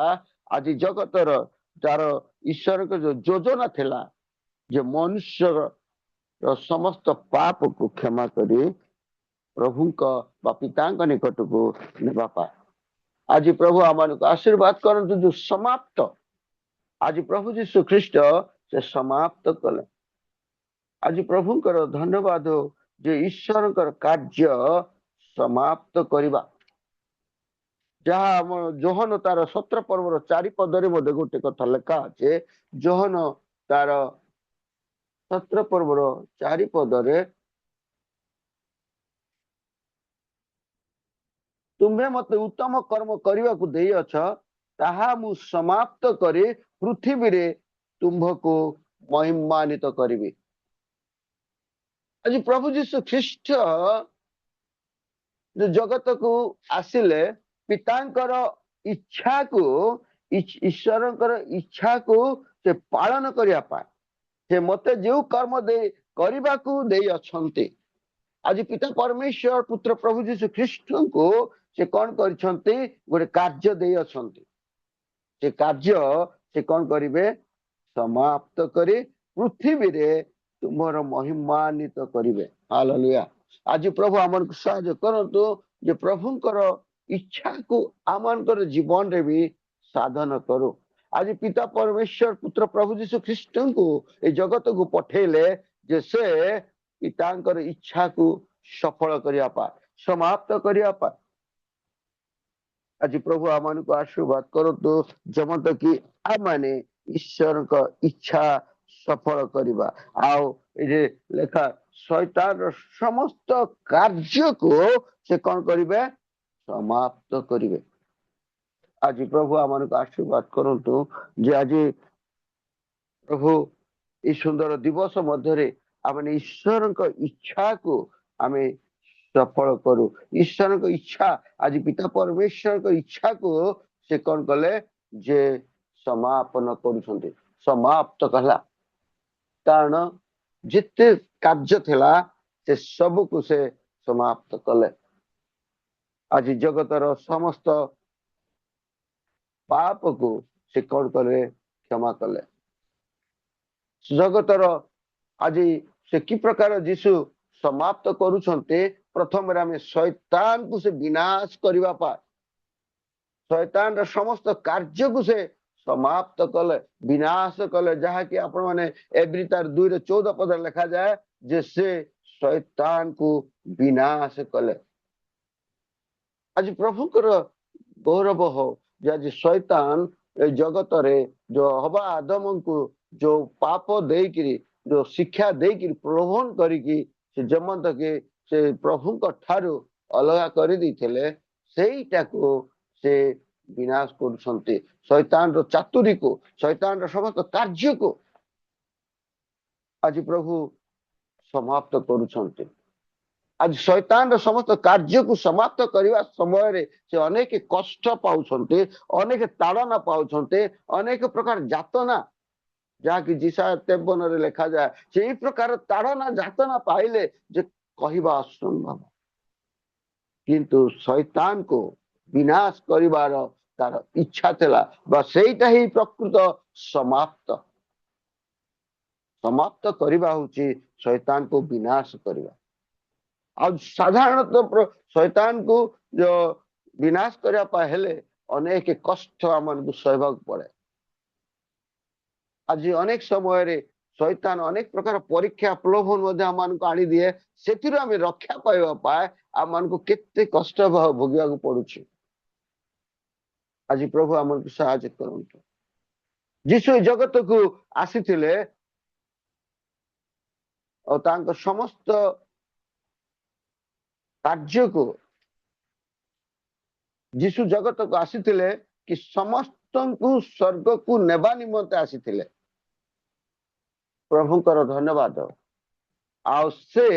आज जगतर जार ईश्वर के जो योजना थिला जे मनुष्य समस्त पाप को क्षमा करी प्रभु पिता निकट को नेबा पाए आज प्रभु आम आशीर्वाद करंतु जो समाप्त आज प्रभु जीशु ख्रीष्ट से समाप्त कले आज प्रभुंकर धन्यवाद हो जे ईश्वर कार्य समाप्त करवा जहाँ जोहन तार 17 पर्वर 4 पदरे गोटे कथा लेखा अच्छे जोहन तार 17 पर्वर 4 पदरे तुम्हें मत उत्तम कर्म करने को दे अच्छा ताहा मु समाप्त करे पृथ्वी रे तुम्भको महिमान्वित करिबी आज प्रभु जीशु ख्रीष्ट जो जगत को आसिले पितांकर इच्छा को ईश्वर इच्छा को से पालन करिया पाए से मते जो कर्म दे करबा को दे अछंती आज पिता परमेश्वर पुत्र प्रभु जीशु ख्रीष्ट को से कौन करछंती गोटे कार्य दे अछंती से कार्य से कौन करिवे समाप्त करे पृथ्वी रे तुमर महिमान्वित करिवे हालेलुया आज प्रभु आमन को सहायता करंतु जे प्रभुंकर इच्छा को आमनकर जीवन रे भी साधन करो आज पिता परमेश्वर पुत्र प्रभु जीशु ख्रीष्ट को ए जगत को पठेले जे से पितांकर इच्छा को सफल करिया पाए समाप्त करिया पाए आज प्रभु आमन को आशीर्वाद करो तो जमत कि आमाने ईश्वर का इच्छा सफल करिबा आओ ए लेखा शैतान समस्त कार्य को से कौन करिवे समाप्त करिवे आज प्रभु आमन को आशीर्वाद करंतु जे आज प्रभु इस सुंदर दिवस मध्य आम ईश्वर इच्छा को आम सफल करू ईश्वर को इच्छा आज पिता परमेश्वर को इच्छा को से कौन कले जे समापन करुछंती समाप्त कला कारण जिते कार्य थिला से सब को से समाप्त कले आज जगतर समस्त पाप को से कौन करे क्षमा कले जगतर आज से कि प्रकार जीशु समाप्त करुछंते प्रथम आम शैतान को से विनाश करबा पाए शैतान रा समस्त कार्य को से समाप्त कले विनाश कले जहा कि आपण माने एवरी तार 2:14 पद लिखा जाए जे से शैतान को विनाश कले आज प्रभुकर गौरव हो आज शैतान जगत रे जो हवा आदम को जो पाप देकरी जो शिक्षा देकरी प्रलोभन करिकी से जमंत के से प्रभु ठारू अलगा कर देथिले सेईटा को से विनाश करुछंती शैतान रो चातुरी को शैतान रो समस्त कार्य को आज प्रभु समाप्त करुछंती आज शैतान रो समस्त कार्य को समाप्त करने समय रे से अनेक कष्ट पाउछंते अनेक ताड़ना पाउछंते अनेक प्रकार जातना जहाँकि जिसा 53 रे लिखा जाए से प्रकार ताड़ना जातना पाइले जे कहवा असंभव किंतु शैतान को विनाश करिवार तार इच्छा थिला बा सेटा ही प्रकृत समाप्त समाप्त करिवा होची शैतान को विनाश करिवा आज साधारणतः शैतान को जो विनाश करिया पहले अनेक कष्ट आमन को सहभाग पड़े आज अनेक समय रे शैतान अनेक प्रकार परीक्षा प्रलोभन मध्य आमन को आनी दिए सेथिरो आमे रक्षा पाइबा पाए आमन को केते कष्ट भोगिया को पड़ुछि आज प्रभु आमन को सहायता करंतु ଯୀଶୁ ଏ ଜଗତକୁ ଆସିଥିଲେ ଆଉ ତାଙ୍କ ସମସ୍ତ କାର୍ଯ୍ୟକୁ ଯୀଶୁ ଜଗତକୁ ଆସିଥିଲେ କି ସମସ୍ତଙ୍କୁ ସ୍ୱର୍ଗକୁ ନେବା ନିମନ୍ତେ ଆସିଥିଲେ। ପ୍ରଭୁଙ୍କର ଧନ୍ୟବାଦ। ଆଉ ସେ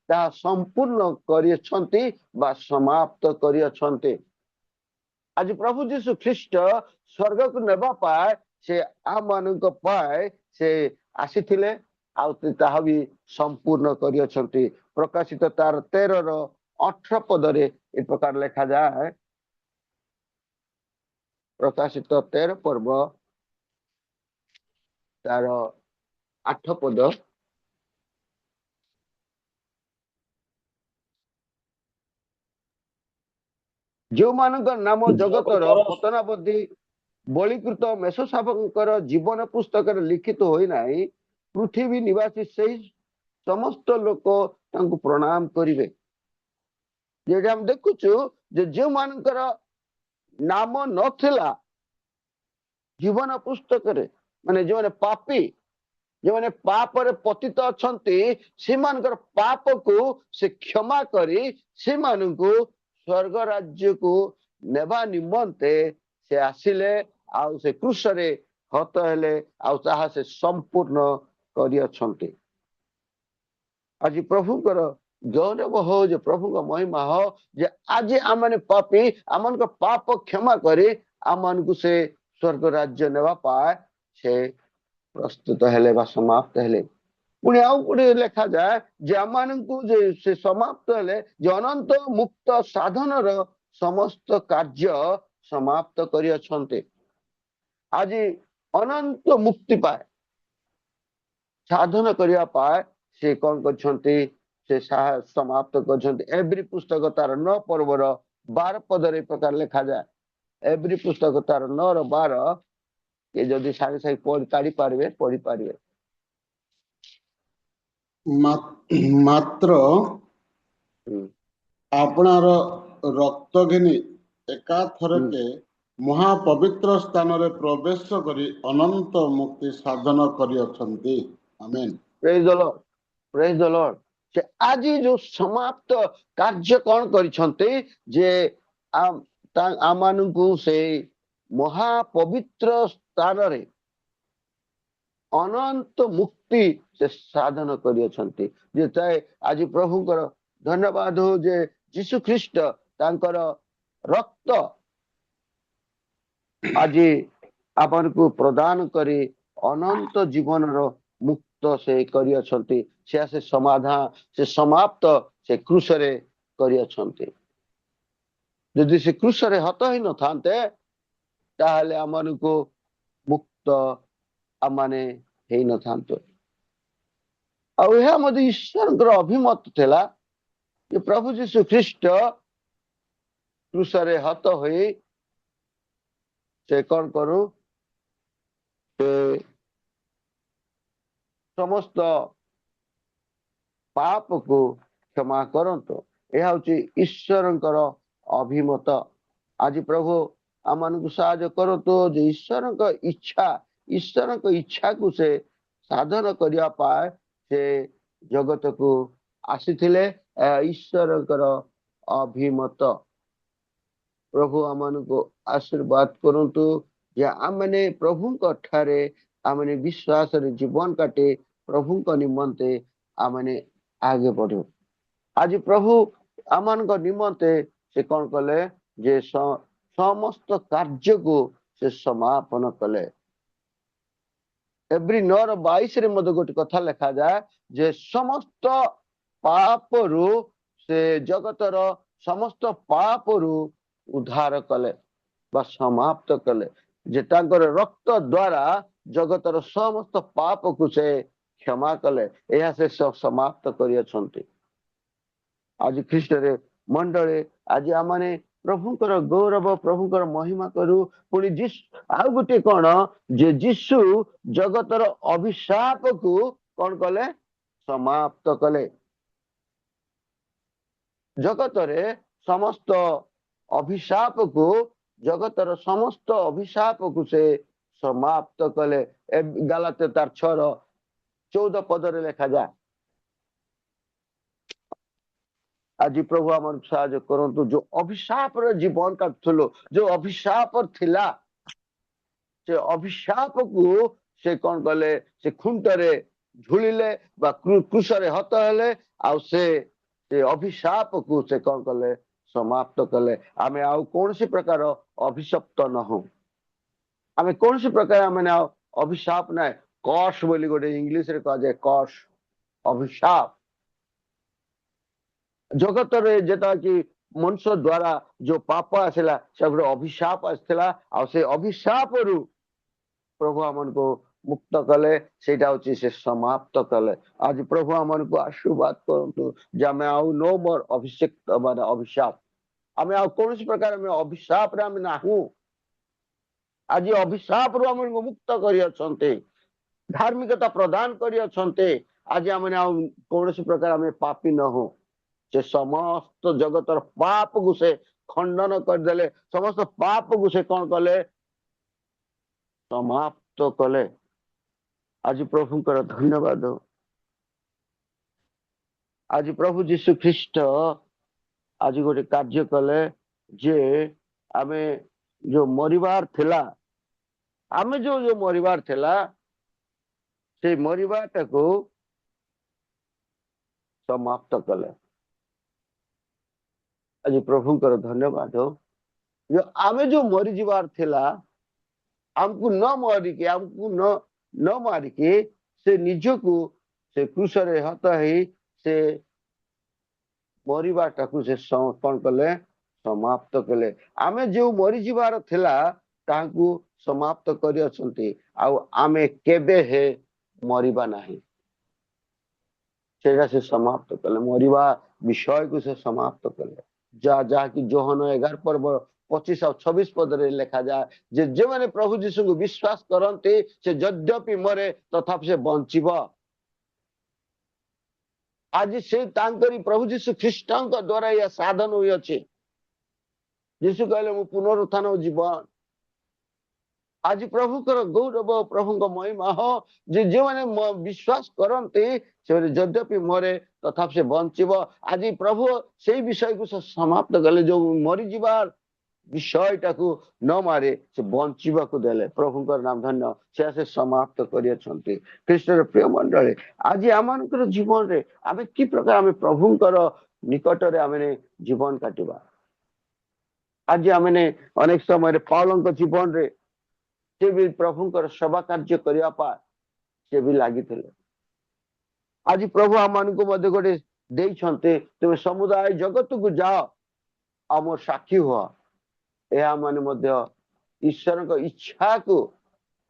ତାହା ସମ୍ପୂର୍ଣ୍ଣ କରିଅଛନ୍ତି ବା ସମାପ୍ତ କରିଅଛନ୍ତି। ଆଜି ପ୍ରଭୁ ଯୀଶୁ ଖ୍ରୀଷ୍ଟ ସ୍ୱର୍ଗକୁ ନେବା ପାଇଁ ସେ ଆମମାନଙ୍କ ପାଇଁ ସେ ଆସିଥିଲେ ଆଉ ତାହା ବି ସମ୍ପୂର୍ଣ୍ଣ କରିଅଛନ୍ତି। ପ୍ରକାଶିତ ତାର 13:18 ପଦରେ ଏ ପ୍ରକାର ଲେଖାଯାଏ। ପ୍ରକାଶିତ 13 ପର୍ବ ତାର 8 ପଦ। ଯେଉଁମାନଙ୍କ ନାମ ଜଗତର ପତନାବଧି ବଳିକୃତ ମେଷଶାବକଙ୍କର ଜୀବନ ପୁସ୍ତକରେ ଲିଖିତ ହୋଇନାହିଁ, ପୃଥିବୀ ନିବାସୀ ସେହି ସମସ୍ତ ଲୋକ ତାଙ୍କୁ ପ୍ରଣାମ କରିବେ। ଯେଠି ଆମେ ଦେଖୁଛୁ ଯେ ଯେଉଁମାନଙ୍କର ନାମ ନଥିଲା ଜୀବନ ପୁସ୍ତକରେ, ମାନେ ଯେଉଁମାନେ ପାପୀ, ଯେଉଁମାନେ ପାପରେ ପତିତ ଅଛନ୍ତି, ସେମାନଙ୍କର ପାପକୁ ସେ କ୍ଷମା କରି ସେମାନଙ୍କୁ ସ୍ୱର୍ଗ ରାଜ୍ୟକୁ ନେବା ନିମନ୍ତେ ସେ ଆସିଲେ ଆଉ ସେ କ୍ରୁଶରେ ହତ ହେଲେ ଆଉ ତାହା ସେ ସମ୍ପୂର୍ଣ୍ଣ କରିଅଛନ୍ତି। ଆଜି ପ୍ରଭୁଙ୍କର ଗୌରବ ହଉ, ଯେ ପ୍ରଭୁଙ୍କ ମହିମା ହଉ, ଯେ ଆଜି ଆମମାନେ ପାପୀ, ଆମମାନଙ୍କ ପାପ କ୍ଷମା କରି ଆମମାନଙ୍କୁ ସେ ସ୍ୱର୍ଗ ରାଜ୍ୟ ନେବା ପାଇଁ ସେ ପ୍ରସ୍ତୁତ ହେଲେ ବା ସମାପ୍ତ ହେଲେ। ପୁଣି ଆଉ ଗୋଟେ ଲେଖାଯାଏ ଯେ ଆମମାନଙ୍କୁ ଯେ ସେ ସମାପ୍ତ ହେଲେ, ଯେ ଅନନ୍ତ ମୁକ୍ତ ସାଧନର ସମସ୍ତ କାର୍ଯ୍ୟ ସମାପ୍ତ କରିଅଛନ୍ତି। ଆଜି ଅନନ୍ତ ମୁକ୍ତି ପାଏ ସାଧନ କରିବା ପାଇଁ ସେ କଣ କରିଛନ୍ତି, ସେ ସମାପ୍ତ କରିଛନ୍ତି। ଏଭ୍ରି ପୁସ୍ତକ ତାର 9 ପର୍ବର 12 ପଦରେ ପ୍ରକାର ଲେଖାଯାଏ। ଏଭ୍ରି ପୁସ୍ତକ ତାର 9:12 ଏ ଯଦି ସାଙ୍ଗେ ସାଙ୍ଗେ କାଢି ପାରିବେ ପଢିପାରିବେ। ମାତ୍ର ଆପଣାର ରକ୍ତ ଘିନି ଏକାଥରକେ ମହାପବିତ୍ର ସ୍ଥାନରେ ପ୍ରବେଶ କରି ଅନନ୍ତ ମୁକ୍ତି ସାଧନ କରିଅଛନ୍ତି। ଆମେନ୍। ପ୍ରେଜ୍ ଦ ଲର୍ଡ, ପ୍ରେଜ୍ ଦ ଲର୍ଡ। ସେ ଆଜି ଯୋଉ ସମାପ୍ତ କାର୍ଯ୍ୟ କଣ କରିଛନ୍ତି, ଯେ ଆମମାନଙ୍କୁ ସେଇ ମହାପବିତ୍ର ସ୍ଥାନରେ ଅନନ୍ତ ମୁକ୍ତି ସେ ସାଧନ କରିଅଛନ୍ତି। ଯେତେ ଆଜି ପ୍ରଭୁଙ୍କର ଧନ୍ୟବାଦ ହଉ ଯେ ଯୀଶୁ ଖ୍ରୀଷ୍ଟ ତାଙ୍କର ରକ୍ତ ଆଜି ଆପଣଙ୍କୁ ପ୍ରଦାନ କରି ଅନନ୍ତ ଜୀବନର ମୁକ୍ତ ସେ କରିଅଛନ୍ତି। ସେ ସମାଧାନ, ସେ ସମାପ୍ତ ସେ କ୍ରୁଶରେ କରିଅଛନ୍ତି। ଯଦି ସେ କ୍ରୁଶରେ ହତ ହେଇନଥାନ୍ତେ ତାହେଲେ ଆମମାନଙ୍କୁ ମୁକ୍ତ ଆମମାନେ ହେଇନଥାନ୍ତୁ। ଆଉ ଏହା ମଧ୍ୟ ଈଶ୍ୱରଙ୍କର ଅଭିମତ ଥିଲା ଯେ ପ୍ରଭୁ ଯୀଶୁ ଖ୍ରୀଷ୍ଟ କ୍ରୁଶରେ ହତ ହୋଇ ସେ କଣ କରୁ, ସେ ସମସ୍ତ ପାପକୁ କ୍ଷମା କରନ୍ତୁ। ଏହା ହଉଛି ଈଶ୍ୱରଙ୍କର ଅଭିମତ। ଆଜି ପ୍ରଭୁ ଆମମାନଙ୍କୁ ସାହାଯ୍ୟ କରନ୍ତୁ ଯେ ଈଶ୍ୱରଙ୍କ ଇଚ୍ଛାକୁ ସେ ସାଧନ କରିବା ପାଇଁ ସେ ଜଗତକୁ ଆସିଥିଲେ। ଈଶ୍ୱରଙ୍କର ଅଭିମତ। ପ୍ରଭୁ ଆମମାନଙ୍କୁ ଆଶୀର୍ବାଦ କରନ୍ତୁ ଯେ ଆମମାନେ ପ୍ରଭୁଙ୍କ ଠାରେ ଆମମାନେ ବିଶ୍ୱାସରେ ଜୀବନ କାଟି ପ୍ରଭୁଙ୍କ ନିମନ୍ତେ ଆମମାନେ ଆଗେ ବଢୁ। ଆଜି ପ୍ରଭୁ ଆମମାନଙ୍କ ନିମନ୍ତେ ସେ କଣ କଲେ, ଯେ ସମସ୍ତ କାର୍ଯ୍ୟକୁ ସେ ସମାପନ କଲେ। ଏଭ୍ରି 9:22 ମଧ୍ୟ ଗୋଟେ କଥା ଲେଖାଯାଏ ଯେ ସମସ୍ତ ପାପରୁ ସେ ଜଗତର ସମସ୍ତ ପାପରୁ ଉଦ୍ଧାର କଲେ ବା ସମାପ୍ତ କଲେ। ଯେ ତାଙ୍କର ରକ୍ତ ଦ୍ୱାରା ଜଗତର ସମସ୍ତ ପାପକୁ ସେ କ୍ଷମା କଲେ। ଏହା ସେ ସମାପ୍ତ କରିଅଛନ୍ତି। ଆଜି ଖ୍ରୀଷ୍ଟରେ ମଣ୍ଡଳୀ, ଆଜି ଆମମାନେ ପ୍ରଭୁଙ୍କର ଗୌରବ, ପ୍ରଭୁଙ୍କର ମହିମା କରୁ। ପୁଣି ଆଉ ଗୋଟିଏ କଣ, ଯେ ଯୀଶୁ ଜଗତର ଅଭିଶାପକୁ କଣ କଲେ, ସମାପ୍ତ କଲେ। ଜଗତରେ ସମସ୍ତ ଅଭିଶାପକୁ, ଜଗତର ସମସ୍ତ ଅଭିଶାପକୁ ସେ ସମାପ୍ତ କଲେ। ଗାଲାତ୍ୟ ତାର 6:14 ପଦରେ ଲେଖାଯାଏ। ଆଜି ପ୍ରଭୁ ଆମର ସାହାଯ୍ୟ କରନ୍ତୁ। ଯୋଉ ଅଭିଶାପରେ ଜୀବନ କାଟୁଥିଲୁ, ଯୋଉ ଅଭିଶାପ ଥିଲା, ସେ ଅଭିଶାପକୁ ସେ କଣ କଲେ, ସେ ଖୁଣ୍ଟରେ ଝୁଲିଲେ ବା କୃଷରେ ହତ ହେଲେ। ଆଉ ସେ ଅଭିଶାପକୁ ସେ କଣ କଲେ, ସମାପ୍ତ କଲେ। ଆମେ ଆଉ କୌଣସି ପ୍ରକାର ଅଭିଶପ୍ତ ନହଉ। ଆମେ କୌଣସି ପ୍ରକାର ଆମେ ଅଭିଶାପ ନାହିଁ। କର୍ସ ବୋଲି ଗୋଟେ ଇଂଲିଶରେ କୁହାଯାଏ, କର୍ସ, ଅଭିଶାପ। ଜଗତରେ ଯେଟା କି ମନୁଷ୍ୟ ଦ୍ୱାରା ଯୋଉ ପାପ ଆସିଲା, ସେ ଗୋଟେ ଅଭିଶାପ ଆସିଥିଲା। ଆଉ ସେ ଅଭିଶାପରୁ ପ୍ରଭୁ ଆମକୁ ମୁକ୍ତ କଲେ। ସେଇଟା ହଉଛି ସେ ସମାପ୍ତ କଲେ। ଆଜି ପ୍ରଭୁ ଆମକୁ ଆଶୀର୍ବାଦ କରନ୍ତୁ ଯେ ଆମେ ଆଉ नो ମୋର ଅଭିଷେକ୍ତ ମାନେ ଅଭିଶାପ। ଆମେ ଆଉ କୌଣସି ପ୍ରକାର ଆମେ ଅଭିଶାପରେ ଆମେ ନାହୁଁ। ଆଜି ଅଭିଶାପରୁ ଆମକୁ ମୁକ୍ତ କରିଅଛନ୍ତି, ଧାର୍ମିକତା ପ୍ରଦାନ କରିଅଛନ୍ତି। ଆଜି ଆମେ ଆଉ କୌଣସି ପ୍ରକାର ଆମେ ପାପୀ ନହୁଁ। ସେ ସମସ୍ତ ଜଗତର ପାପକୁ ସେ ଖଣ୍ଡନ କରିଦେଲେ। ସମସ୍ତ ପାପକୁ ସେ କଣ କଲେ, ସମାପ୍ତ କଲେ। ଆଜି ପ୍ରଭୁଙ୍କର ଧନ୍ୟବାଦ। ଆଜି ପ୍ରଭୁ ଯୀଶୁ ଖ୍ରୀଷ୍ଟ ଆଜି ଗୋଟେ କାର୍ଯ୍ୟ କଲେ ଯେ ଆମେ ଯୋଉ ମରିବାର ଥିଲା, ଆମେ ଯୋଉ ମରିବାର ଥିଲା, ସେ ମରିବାଟାକୁ ସମାପ୍ତ କଲେ। ଆଜି ପ୍ରଭୁଙ୍କର ଧନ୍ୟବାଦ। ଆମେ ଯୋଉ ମରିଯିବାର ଥିଲା, ଆମକୁ ନ ମାରିକି ସେ ନିଜକୁ ସେ କୃଷରେ ହତ ହେଇ ସେ ମରିବାଟାକୁ ସେ କଣ କଲେ, ସମାପ୍ତ କଲେ। ଆମେ ଯୋଉ ମରିଯିବାର ଥିଲା ତାହାକୁ ସମାପ୍ତ କରିଅଛନ୍ତି। ଆଉ ଆମେ କେବେ ହେ ମରିବା ନାହିଁ, ସେଇଟା ସେ ସମାପ୍ତ କଲେ। ମରିବା ବିଷୟକୁ ସେ ସମାପ୍ତ କଲେ। ଯାହାକି ଯୋହନ 11:25 ଆଉ 26 ପଦରେ ଲେଖାଯାଏ ଯେ ଯେଉଁମାନେ ପ୍ରଭୁ ଯୀଶୁଙ୍କୁ ବିଶ୍ୱାସ କରନ୍ତି ସେ ଯଦ୍ୟପି ମରେ ତଥାପି ସେ ବଞ୍ଚିବ। ଆଜି ସେ ତାଙ୍କରି ପ୍ରଭୁ ଯୀଶୁ ଖ୍ରୀଷ୍ଟଙ୍କ ଦ୍ୱାରା ଏହା ସାଧନ ହୋଇଅଛି। ଯୀଶୁ କହିଲେ ମୁଁ ପୁନରୁତ୍ଥାନ ଓ ଜୀବନ। ଆଜି ପ୍ରଭୁଙ୍କର ଗୌରବ, ପ୍ରଭୁଙ୍କ ମହିମା ହୋ ଯେ ଯେଉଁମାନେ ବିଶ୍ୱାସ କରନ୍ତି ସେମାନେ ଯଦ୍ୟପି ମରେ ତଥାପି ସେ ବଞ୍ଚିବ। ଆଜି ପ୍ରଭୁ ସେଇ ବିଷୟକୁ ସେ ସମାପ୍ତ କଲେ। ଯୋଉ ମରିଯିବାର ବିଷୟଟାକୁ ନ ମାରି ସେ ବଞ୍ଚିବାକୁ ଦେଲେ। ପ୍ରଭୁଙ୍କର ନାମ ଧନ୍ୟ। ସେ ସମାପ୍ତ କରିଅଛନ୍ତି। ଖ୍ରୀଷ୍ଟର ପ୍ରିୟ ମଣ୍ଡଳୀ, ଆଜି ଆମମାନଙ୍କର ଜୀବନରେ ଆମେ କି ପ୍ରକାର ଆମେ ପ୍ରଭୁଙ୍କର ନିକଟରେ ଆମେ ଜୀବନ କାଟିବା। ଆଜି ଆମେ ଅନେକ ସମୟରେ ପାଉଲଙ୍କ ଜୀବନରେ ସେ ବି ପ୍ରଭୁଙ୍କର ସେବା କାର୍ଯ୍ୟ କରିବା ପାଇଁ ସେ ବି ଲାଗିଥିଲେ। ଆଜି ପ୍ରଭୁ ଆମମାନଙ୍କୁ ମଧ୍ୟ ଗୋଟେ ଦେଇଛନ୍ତି, ତୁମେ ସମୁଦାୟ ଜଗତକୁ ଯାଅ ଆଉ ମୋର ସାକ୍ଷୀ ହୁଅ। ଏହା ମାନେ ମଧ୍ୟ ଈଶ୍ୱରଙ୍କ ଇଚ୍ଛାକୁ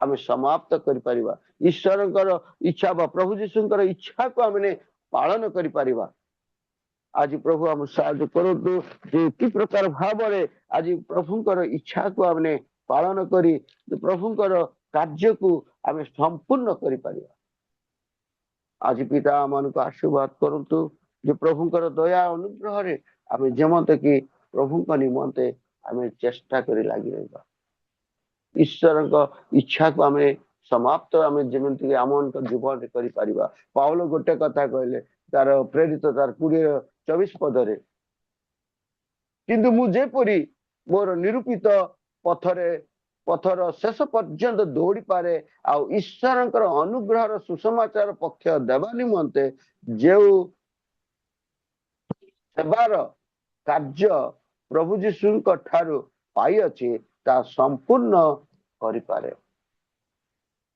ଆମେ ସମାପ୍ତ କରିପାରିବା। ଈଶ୍ୱରଙ୍କର ଇଚ୍ଛା ବା ପ୍ରଭୁ ଯୀଶୁଙ୍କର ଇଚ୍ଛାକୁ ଆମେ ପାଳନ କରିପାରିବା। ଆଜି ପ୍ରଭୁ ଆମ ସାହାଯ୍ୟ କରନ୍ତୁ ଯେ କି ପ୍ରକାର ଭାବରେ ଆଜି ପ୍ରଭୁଙ୍କର ଇଚ୍ଛାକୁ ଆମେ ପାଳନ କରି ପ୍ରଭୁଙ୍କର କାର୍ଯ୍ୟକୁ ଆମେ ସମ୍ପୂର୍ଣ୍ଣ କରିପାରିବା। ଆଜି ପିତା ଆମମାନଙ୍କୁ ଆଶୀର୍ବାଦ କରନ୍ତୁ ଯେ ପ୍ରଭୁଙ୍କର ଦୟା ଅନୁଗ୍ରହରେ ଆମେ ଯେମତେ କି ପ୍ରଭୁଙ୍କ ନିମନ୍ତେ ଆମେ ଚେଷ୍ଟା କରି ଲାଗି ରହିବା। ଈଶ୍ୱରଙ୍କ ଇଚ୍ଛାକୁ ଆମେ ସମାପ୍ତ ଆମେ ଯେମିତିକି ଆମମାନଙ୍କ ଜୀବନରେ କରିପାରିବା। ପାଉଲ ଗୋଟେ କଥା କହିଲେ ତାର ପ୍ରେରିତ ତାର 20:24 ପଦରେ, କିନ୍ତୁ ମୁଁ ଯେପରି ମୋର ନିରୂପିତ ପଥର ଶେଷ ପର୍ଯ୍ୟନ୍ତ ଦୌଡ଼ି ପାରେ ଆଉ ଈଶ୍ୱରଙ୍କର ଅନୁଗ୍ରହର ସୁସମାଚାର ପକ୍ଷ ଦେବା ନିମନ୍ତେ ଯେଉଁ ସେବାର କାର୍ଯ୍ୟ ପ୍ରଭୁ ଯୀଶୁଙ୍କ ଠାରୁ ପାଇଅଛି ତାହା ସମ୍ପୂର୍ଣ୍ଣ କରିପାରେ।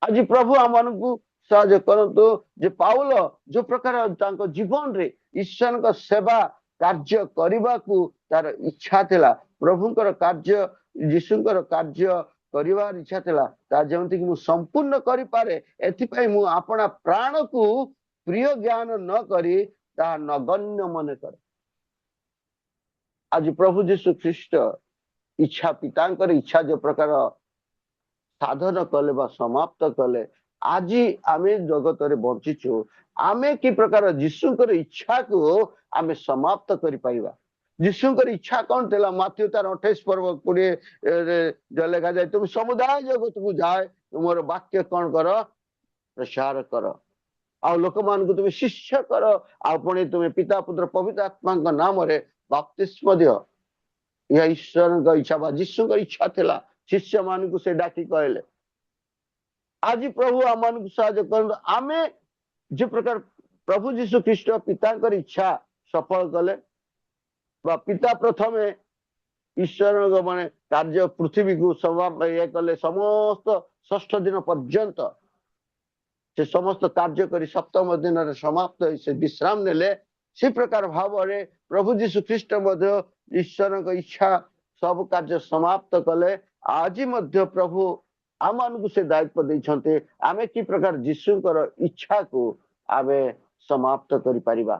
ଆଜି ପ୍ରଭୁ ଆମମାନଙ୍କୁ ସାହାଯ୍ୟ କରନ୍ତୁ ଯେ ପାଉଲ ଯୋଉ ପ୍ରକାର ତାଙ୍କ ଜୀବନରେ ଈଶ୍ୱରଙ୍କ ସେବା କାର୍ଯ୍ୟ କରିବାକୁ ତାର ଇଚ୍ଛା ଥିଲା, ପ୍ରଭୁଙ୍କର କାର୍ଯ୍ୟ ଯୀଶୁଙ୍କର କାର୍ଯ୍ୟ କରିବାର ଇଚ୍ଛା ଥିଲା, ତାହା ଯେମିତିକି ମୁଁ ସମ୍ପୂର୍ଣ୍ଣ କରିପାରେ ଏଥିପାଇଁ ମୁଁ ଆପଣା ପ୍ରାଣକୁ ପ୍ରିୟ ଜ୍ଞାନ ନ କରି ତାହା ନଗଣ୍ୟ ମନେ କରେ। ଆଜି ପ୍ରଭୁ ଯୀଶୁ ଖ୍ରୀଷ୍ଟ ଇଚ୍ଛା ପିତାଙ୍କର ଇଚ୍ଛା ଯୋଉ ପ୍ରକାର ସାଧନ କଲେ ବା ସମାପ୍ତ କଲେ, ଆଜି ଆମେ ଜଗତରେ ବଞ୍ଚିଛୁ, ଆମେ କି ପ୍ରକାର ଯୀଶୁଙ୍କର ଇଚ୍ଛାକୁ ଆମେ ସମାପ୍ତ କରିପାରିବା। ଯୀଶୁଙ୍କର ଇଚ୍ଛା କଣ ଥିଲା? ମାଥ୍ୟୁ ତାର 28 ପର୍ବ 20 ଲେଖା ଯାଏ, ତୁମେ ସମୁଦାୟ ଜଗତକୁ ଯାଏ, ତୁମର ବାକ୍ୟ କଣ କର? ପ୍ରଚାର କର, ଆଉ ଲୋକମାନଙ୍କୁ ତୁମେ ଶିଷ୍ୟ କର, ଆଉ ପୁଣି ତୁମେ ପିତା ପୁତ୍ର ପବିତ୍ର ଆତ୍ମାଙ୍କ ନାମରେ ବାପ୍ତିସ୍ମ ଦିଅ। ଏହା ଈଶ୍ୱରଙ୍କ ଇଚ୍ଛା ବା ଯୀଶୁଙ୍କ ଇଚ୍ଛା ଥିଲା। ଶିଷ୍ୟ ମାନଙ୍କୁ ସେ ଡାକି କହିଲେ। ଆଜି ପ୍ରଭୁ ଆମମାନଙ୍କୁ ସାହାଯ୍ୟ କରନ୍ତୁ। ଆମେ ଯେ ପ୍ରକାର ପ୍ରଭୁ ଯୀଶୁ ଖ୍ରୀଷ୍ଟ ପିତାଙ୍କର ଇଚ୍ଛା ସଫଳ କଲେ, ବା ପିତା ପ୍ରଥମେ ଈଶ୍ୱରଙ୍କ ମାନେ କାର୍ଯ୍ୟ ପୃଥିବୀକୁ ଇଏ କଲେ, ସମସ୍ତ 6 ଦିନ ପର୍ଯ୍ୟନ୍ତ ସେ ସମସ୍ତ କାର୍ଯ୍ୟ କରି 7ମ ଦିନରେ ସମାପ୍ତ ହୋଇ ସେ ବିଶ୍ରାମ ନେଲେ। ସେ ପ୍ରକାର ଭାବରେ ପ୍ରଭୁ ଯୀଶୁ ଖ୍ରୀଷ୍ଟ ମଧ୍ୟ ଈଶ୍ୱରଙ୍କ ଇଚ୍ଛା ସବୁ କାର୍ଯ୍ୟ ସମାପ୍ତ କଲେ। ଆଜି ମଧ୍ୟ ପ୍ରଭୁ ଆମମାନଙ୍କୁ ସେ ଦାୟିତ୍ୱ ଦେଇଛନ୍ତି, ଆମେ କି ପ୍ରକାର ଯୀଶୁଙ୍କର ଇଚ୍ଛାକୁ ଆମେ ସମାପ୍ତ କରିପାରିବା।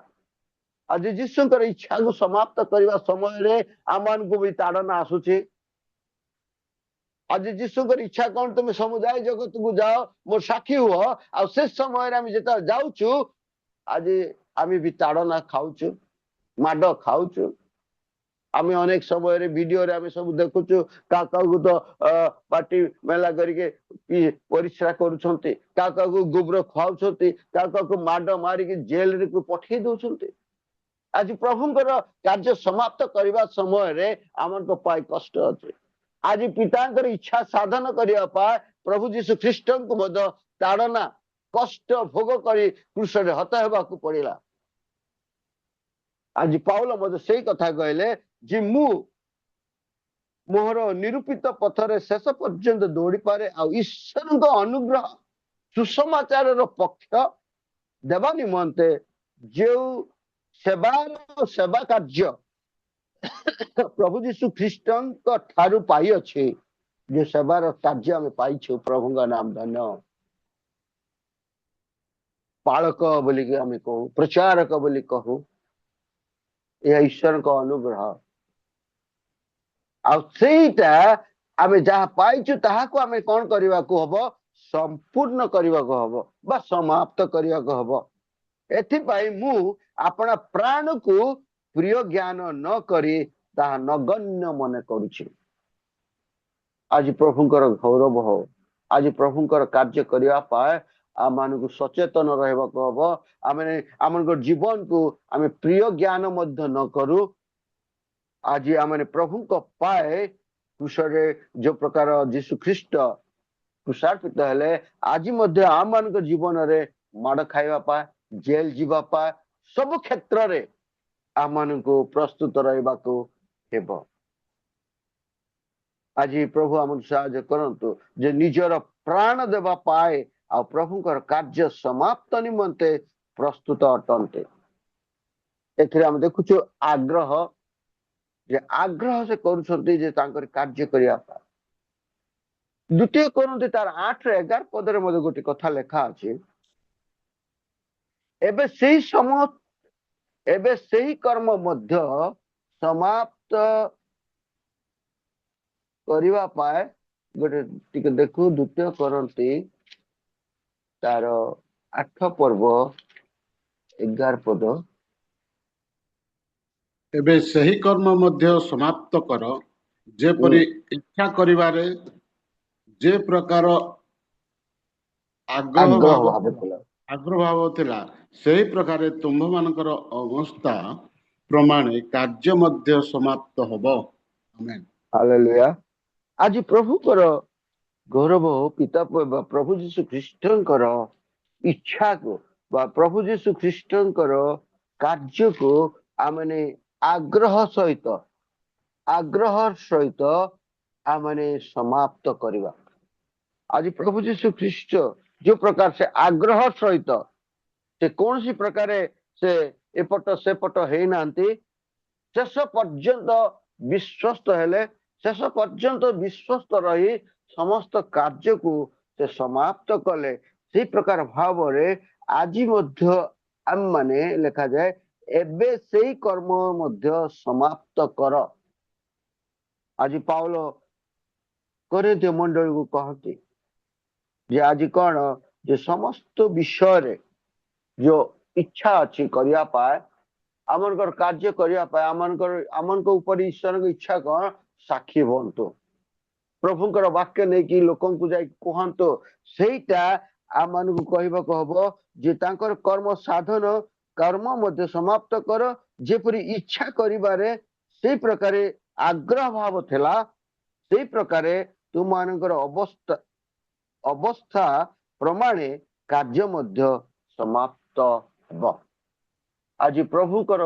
ଆଜି ଯୀଶୁଙ୍କର ଇଚ୍ଛାକୁ ସମାପ୍ତ କରିବା ସମୟରେ ଆମମାନଙ୍କୁ ବି ତାଡ଼ନା ଆସୁଛି। ଆଜି ଯୀଶୁଙ୍କର ଇଚ୍ଛା କଣ? ତୁମେ ସମୁଦାୟ ଜଗତକୁ ଯାଅ, ମୋ ସାକ୍ଷୀ ହୁଅ। ଆଉ ସେ ସମୟରେ ଆମେ ଯେତେବେଳେ ଯାଉଛୁ, ଆଜି ଆମେ ବି ତାଡ଼ନା ଖାଉଛୁ, ମାଡ଼ ଖାଉଛୁ। ଆମେ ଅନେକ ସମୟରେ ଭିଡିଓରେ ଆମେ ସବୁ ଦେଖୁଛୁ, କାହାକୁ ତ ପାଟି ମେଲା କରିକି ପରିସ୍ରା କରୁଛନ୍ତି, କାହାକୁ ଗୋବର ଖୁଆଉଛନ୍ତି, କାହାକୁ ମାଡ଼ ମାରିକି ଜେଲରେ ପଠେଇ ଦଉଛନ୍ତି। ଆଜି ପ୍ରଭୁଙ୍କର କାର୍ଯ୍ୟ ସମାପ୍ତ କରିବା ସମୟରେ ଆମଙ୍କ ପାଇଁ କଷ୍ଟ ଅଛି। ଆଜି ପିତାଙ୍କର ଇଚ୍ଛା ସାଧନ କରିବା ପାଇଁ ପ୍ରଭୁ ଯୀଶୁ ଖ୍ରୀଷ୍ଟଙ୍କୁ ମଧ୍ୟ ତାଡ଼ନା କଷ୍ଟ ଭୋଗ କରି କ୍ରୁଶରେ ହତ ହେବାକୁ ପଡ଼ିଲା। ଆଜି ପାଉଲ ମଧ୍ୟ ସେଇ କଥା କହିଲେ ଯେ ମୁଁ ମୋର ନିରୂପିତ ପଥରେ ଶେଷ ପର୍ଯ୍ୟନ୍ତ ଦୌଡ଼ିପାରେ, ଆଉ ଈଶ୍ୱରଙ୍କ ଅନୁଗ୍ରହ ସୁସମାଚାରର ପକ୍ଷ ଦେବା ନିମନ୍ତେ ଯେଉଁ ସେବା କାର୍ଯ୍ୟ ପ୍ରଭୁ ଯୀଶୁ ଖ୍ରୀଷ୍ଟଙ୍କ ଠାରୁ ପାଇଅଛି, ଯେ ସେବାର କାର୍ଯ୍ୟ ଆମେ ପାଇଛୁ, ପ୍ରଭୁଙ୍କ ନାମ ଧନ୍ୟ। ପାଳକ ବୋଲିକି ଆମେ କହୁ, ପ୍ରଚାରକ ବୋଲି କହୁ, ଏହା ଈଶ୍ୱରଙ୍କ ଅନୁଗ୍ରହ। ଆଉ ସେଇଟା ଆମେ ଯାହା ପାଇଛୁ ତାହାକୁ ଆମେ କଣ କରିବାକୁ ହବ? ସମ୍ପୂର୍ଣ୍ଣ କରିବାକୁ ହବ ବା ସମାପ୍ତ କରିବାକୁ ହବ। ଏଥିପାଇଁ ମୁଁ ଆପଣା ପ୍ରାଣକୁ ପ୍ରିୟ ଜ୍ଞାନ ନ କରି ତାହା ନଗଣ୍ୟ ମନେ କରୁଛି। ଆଜି ପ୍ରଭୁଙ୍କର ଗୌରବ ହଉ। ଆଜି ପ୍ରଭୁଙ୍କର କାର୍ଯ୍ୟ କରିବା ପାଇଁ ଆମମାନଙ୍କୁ ସଚେତନ ରହିବାକୁ ହବ। ଆମେ ଆମଙ୍କର ଜୀବନକୁ ଆମେ ପ୍ରିୟ ଜ୍ଞାନ ମଧ୍ୟ ନ କରୁ। ଆଜି ଆମେ ପ୍ରଭୁଙ୍କ ପାଇଁ କ୍ରୁଶରେ ଯୋଉ ପ୍ରକାର ଯୀଶୁ ଖ୍ରୀଷ୍ଟ କ୍ରୁଶାର୍ପିତ ହେଲେ, ଆଜି ମଧ୍ୟ ଆମମାନଙ୍କ ଜୀବନରେ ମାଡ଼ ଖାଇବା ପାଇଁ, ଜେଲ ଯିବା ପାଇଁ, ସବୁ କ୍ଷେତ୍ରରେ ଆମମାନଙ୍କୁ ପ୍ରସ୍ତୁତ ରହିବାକୁ ହେବ। ଆଜି ପ୍ରଭୁ ଆମକୁ ସାହାଯ୍ୟ କରନ୍ତୁ ଯେ ନିଜର ପ୍ରାଣ ଦେବା ପାଇଁ ଆଉ ପ୍ରଭୁଙ୍କର କାର୍ଯ୍ୟ ସମାପ୍ତ ନିମନ୍ତେ ପ୍ରସ୍ତୁତ ଅଟନ୍ତେ। ଏଥିରେ ଆମେ ଦେଖୁଛୁ ଆଗ୍ରହ, ଯେ ଆଗ୍ରହ ସେ କରୁଛନ୍ତି ଯେ ତାଙ୍କର କାର୍ଯ୍ୟ କରିବା ପାଇଁ। 2 Corinthians ତାର 8-11 ପଦରେ ମଧ୍ୟ ଗୋଟେ କଥା ଲେଖା ଅଛି, ଏବେ ସେହି କର୍ମ ମଧ୍ୟ ସମାପ୍ତ କରିବା ପାଇଁ ଗୋଟେ ଟିକେ ଦେଖୁ। 2 Corinthians ତାର 8 ପର୍ବ 11 ପଦ। ଏବେ ସେହି କର୍ମ ମଧ୍ୟ ସମାପ୍ତ କର, ଯେପରି ଇଚ୍ଛା କରିବାରେ ଯେ ପ୍ରକାର ଆଗ୍ରହ ଭାବ ଥିଲା, ସେହି ପ୍ରକାରେ ତୁମ୍ଭମାନଙ୍କର ଅବସ୍ଥା ପ୍ରମାଣେ କାର୍ଯ୍ୟ ମଧ୍ୟ ସମାପ୍ତ ହବ। ଆମେନ୍। ହାଲେଲୁୟା। ଆଜି ପ୍ରଭୁଙ୍କର ଗୌରବ ପିତା ପ୍ରଭୁ ଯୀଶୁ ଖ୍ରୀଷ୍ଟଙ୍କର ଇଚ୍ଛାକୁ ବା ପ୍ରଭୁ ଯୀଶୁ ଖ୍ରୀଷ୍ଟଙ୍କର କାର୍ଯ୍ୟକୁ ଆମେ ଆଗ୍ରହ ସହିତ ଆମେ ସମାପ୍ତ କରିବା। ଆଜି ପ୍ରଭୁ ଯୀଶୁ ଖ୍ରୀଷ୍ଟ ଯୋଉ ପ୍ରକାର ସେ ଆଗ୍ରହ ସହିତ ସେ କୌଣସି ପ୍ରକାରେ ସେ ଏପଟ ସେପଟ ହେଇନାହାନ୍ତି, ଶେଷ ପର୍ଯ୍ୟନ୍ତ ବିଶ୍ୱସ୍ତ ହେଲେ, ଶେଷ ପର୍ଯ୍ୟନ୍ତ ବିଶ୍ୱସ୍ତ ରହି ସମସ୍ତ କାର୍ଯ୍ୟକୁ ସେ ସମାପ୍ତ କଲେ। ସେଇ ପ୍ରକାର ଭାବରେ ଆଜି ମଧ୍ୟ ଆମମାନେ ଲେଖାଯାଏ ଏବେ ସେଇ କର୍ମ ମଧ୍ୟ ସମାପ୍ତ କର। ଆଜି ପାଉଲ କୋରିନ୍ଥୀୟ ମଣ୍ଡଳୀକୁ କହନ୍ତି ଯେ ଆଜି କଣ, ଯେ ସମସ୍ତ ବିଷୟରେ ଯୋଉ ଇଚ୍ଛା ଅଛି କରିବା ପାଇଁ, आमनकर कार्य करिया पाए आमनकर ऊपर ईश्वर की इच्छा कौन साक्षी हुंतु प्रभुंकर वाक्य नहीं कि लोकन को जाई कहंतो सेटा आमन को कहबा हबो जे तांकर कर्म साधन कर्म मध्य समाप्त कर जेपरी इच्छा करिबारे से प्रकार आग्रह भाव थिला से प्रकार तुम मानकर अवस्था प्रमाणे कार्य मध्य समाप्त हब आज प्रभुकर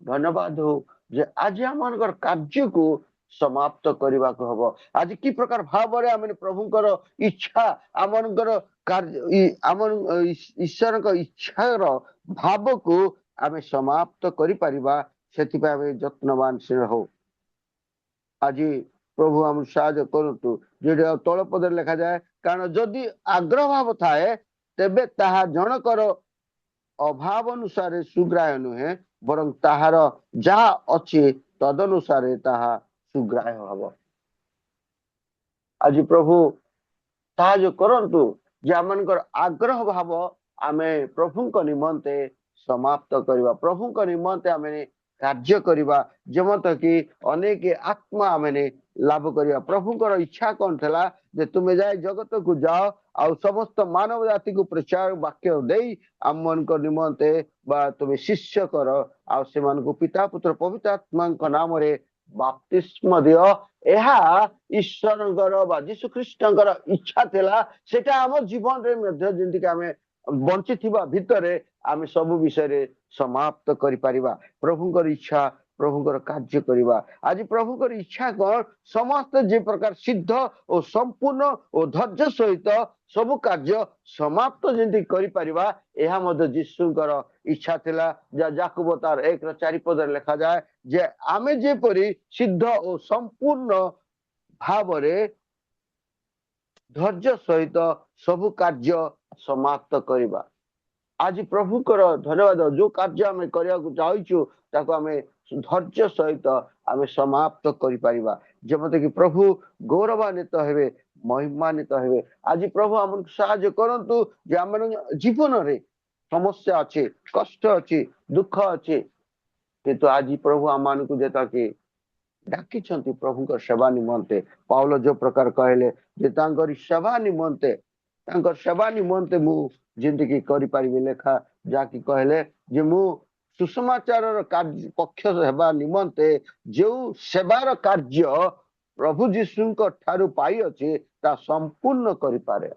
धन्यवाद हो जे आज आमनकर कार्य को समाप्त करने को हब आज कि प्रकार भाव रे आमे प्रभुकर इच्छा आमनकर कार्य ईश्वर का इच्छार भाव को आमे समाप्त करि परिबा सेति पय आमे यत्नवान से हो आज प्रभु हम साहाय्य करतु जे तल पद लिखा जाए कारण जदि आग्रह भाव थाए तेबे ताहा जनकर अभाव अनुसार सुग्राह्य नुहे बरं ताहार जहा अच्छे तदनुसार ताहा सुग्राह्य हब आज प्रभु साहाय्य करतु जे आमनकर आग्रह भाव आमे प्रभु को निमंते समाप्त करवा प्रभु को निमंते आमे कार्य करवा जमत कि अनेक आत्मा आमे लाभ करवा प्रभुकर इच्छा कौन थला जे तुमे जाए जगत को जाओ आ समस्त मानव जाति को प्रचार वाक्य दे आम मन को निमंते बा तुमे शिष्य कर आ से मान को पिता पुत्र पवित्र आत्मा नाम रे बाप्तिस्म दियो एहा ईश्वरंकर बा यीशु ख्रीष्टंकर इच्छा थला सेटा हम जीवन रे मध्ये जेंति आमे बंची थिबा भितरे आमे सब विषय रे समाप्त करि परिबा प्रभुकर इच्छा प्रभुकर कार्य करवा आज प्रभुकर इच्छा कौन समस्त जे प्रकार सिद्ध और संपूर्ण और धैर्य सहित सब कार्य समाप्त जमी कर जीशुकर इच्छा थिला याकूब तार 1:4 पद लिखा जाए जे आमे जेपरी सिद्ध और संपूर्ण भाव रे धैर्य सहित सब कार्य समाप्त करवा आज प्रभुकर धन्यवाद जो कार्य आमे करिया को चाहूचु ताको आमे धैर्य सहित आमे समाप्त करि परिबा जेमते कि प्रभु गौरवान्वित हेबे महिमान्वित हेबे आज प्रभु हमन साहाय्य करंतु जे हमन जीवन रे समस्या अछि कष्ट अछि दुख अछि किंतु आज प्रभु आमान को जेता कि डाकी छंती प्रभुकर सेवा निमंते पाउल जो प्रकार कहले जे तांकर सेवा निमंते मु जिंदगी करि परिबे लेखा जाकी कहले जे मु सुसमाचार कार्य पक्ष हेबा निमंते जो सेवार कार्य प्रभु जीशु ठारू पाई अछि ता संपूर्ण करि पारे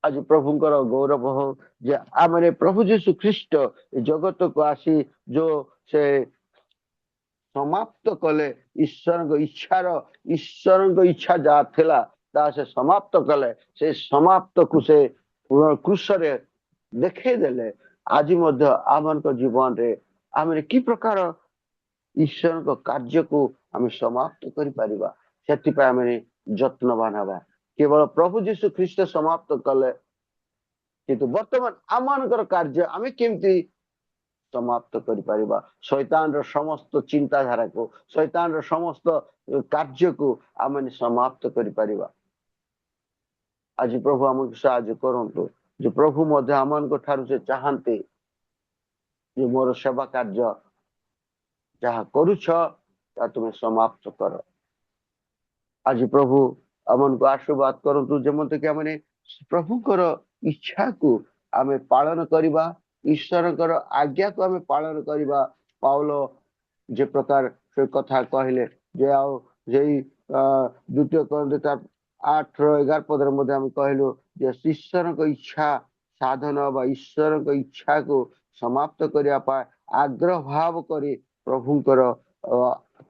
आज प्रभुकर गौरव हो जे आमने प्रभु जीशु ख्रीष्ट जगत को आसी जो से समाप्त कले ईश्वर इच्छा जा थिला ता से समाप्त कले से समाप्त को से क्रूस रे देखे देले आज मध्य आमन को जीवन रे आमरे की प्रकार ईश्वर को कार्य को आम समाप्त करि परिबा सेति पे आमरे यत्नवान हबा केवल प्रभु जीशु ख्रीष्ट समाप्त कले किंतु वर्तमान आमनकर कार्य आमे केमती समाप्त करि परिबा शैतान रो समस्त चिंताधारा को शैतान रो समस्त कार्य को आमने समाप्त करि परिबा आज प्रभु हमको साहाय्य करंतु जो प्रभु मध्य आमन को ठारू से चाहते जे मोर सेवा कार्य जहाँ करुछ ता तुमे समाप्त कर आज प्रभु आमन को आशीर्वाद करंतु जेमते कि आमने प्रभुकर इच्छा को आमे पालन करबा ईश्वरकर आज्ञा को आमे पालन करबा पाउल जे प्रकार से कथा कहले जे आओ जेई द्वितीय कोरिन्थ 8:11 पदर मध्य हम कहलु जे ईश्वर को इच्छा साधन बा ईश्वर को इच्छा को समाप्त करिया पाए आग्रह भाव करी प्रभुकर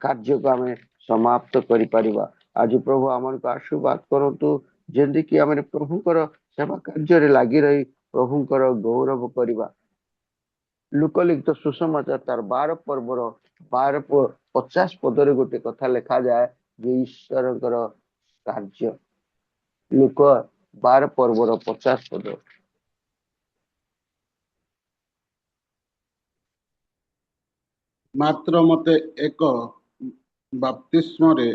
कार्य को आमे समाप्त करि परिबा आज प्रभु हमन को आशीर्वाद करंतु जेंदि कि आमे प्रभुकर सेवा कार्य रे लागि रही प्रभुकर गौरव करिबा लुकलिखित सुसमाचार तार 12 पर्वर 12:50 पदरे गोटे कथा लिखा जाए जे ईश्वरकर कार्य लुक 12 पर्वर 50 पद मात्र मते एक बाप्तिस्म रे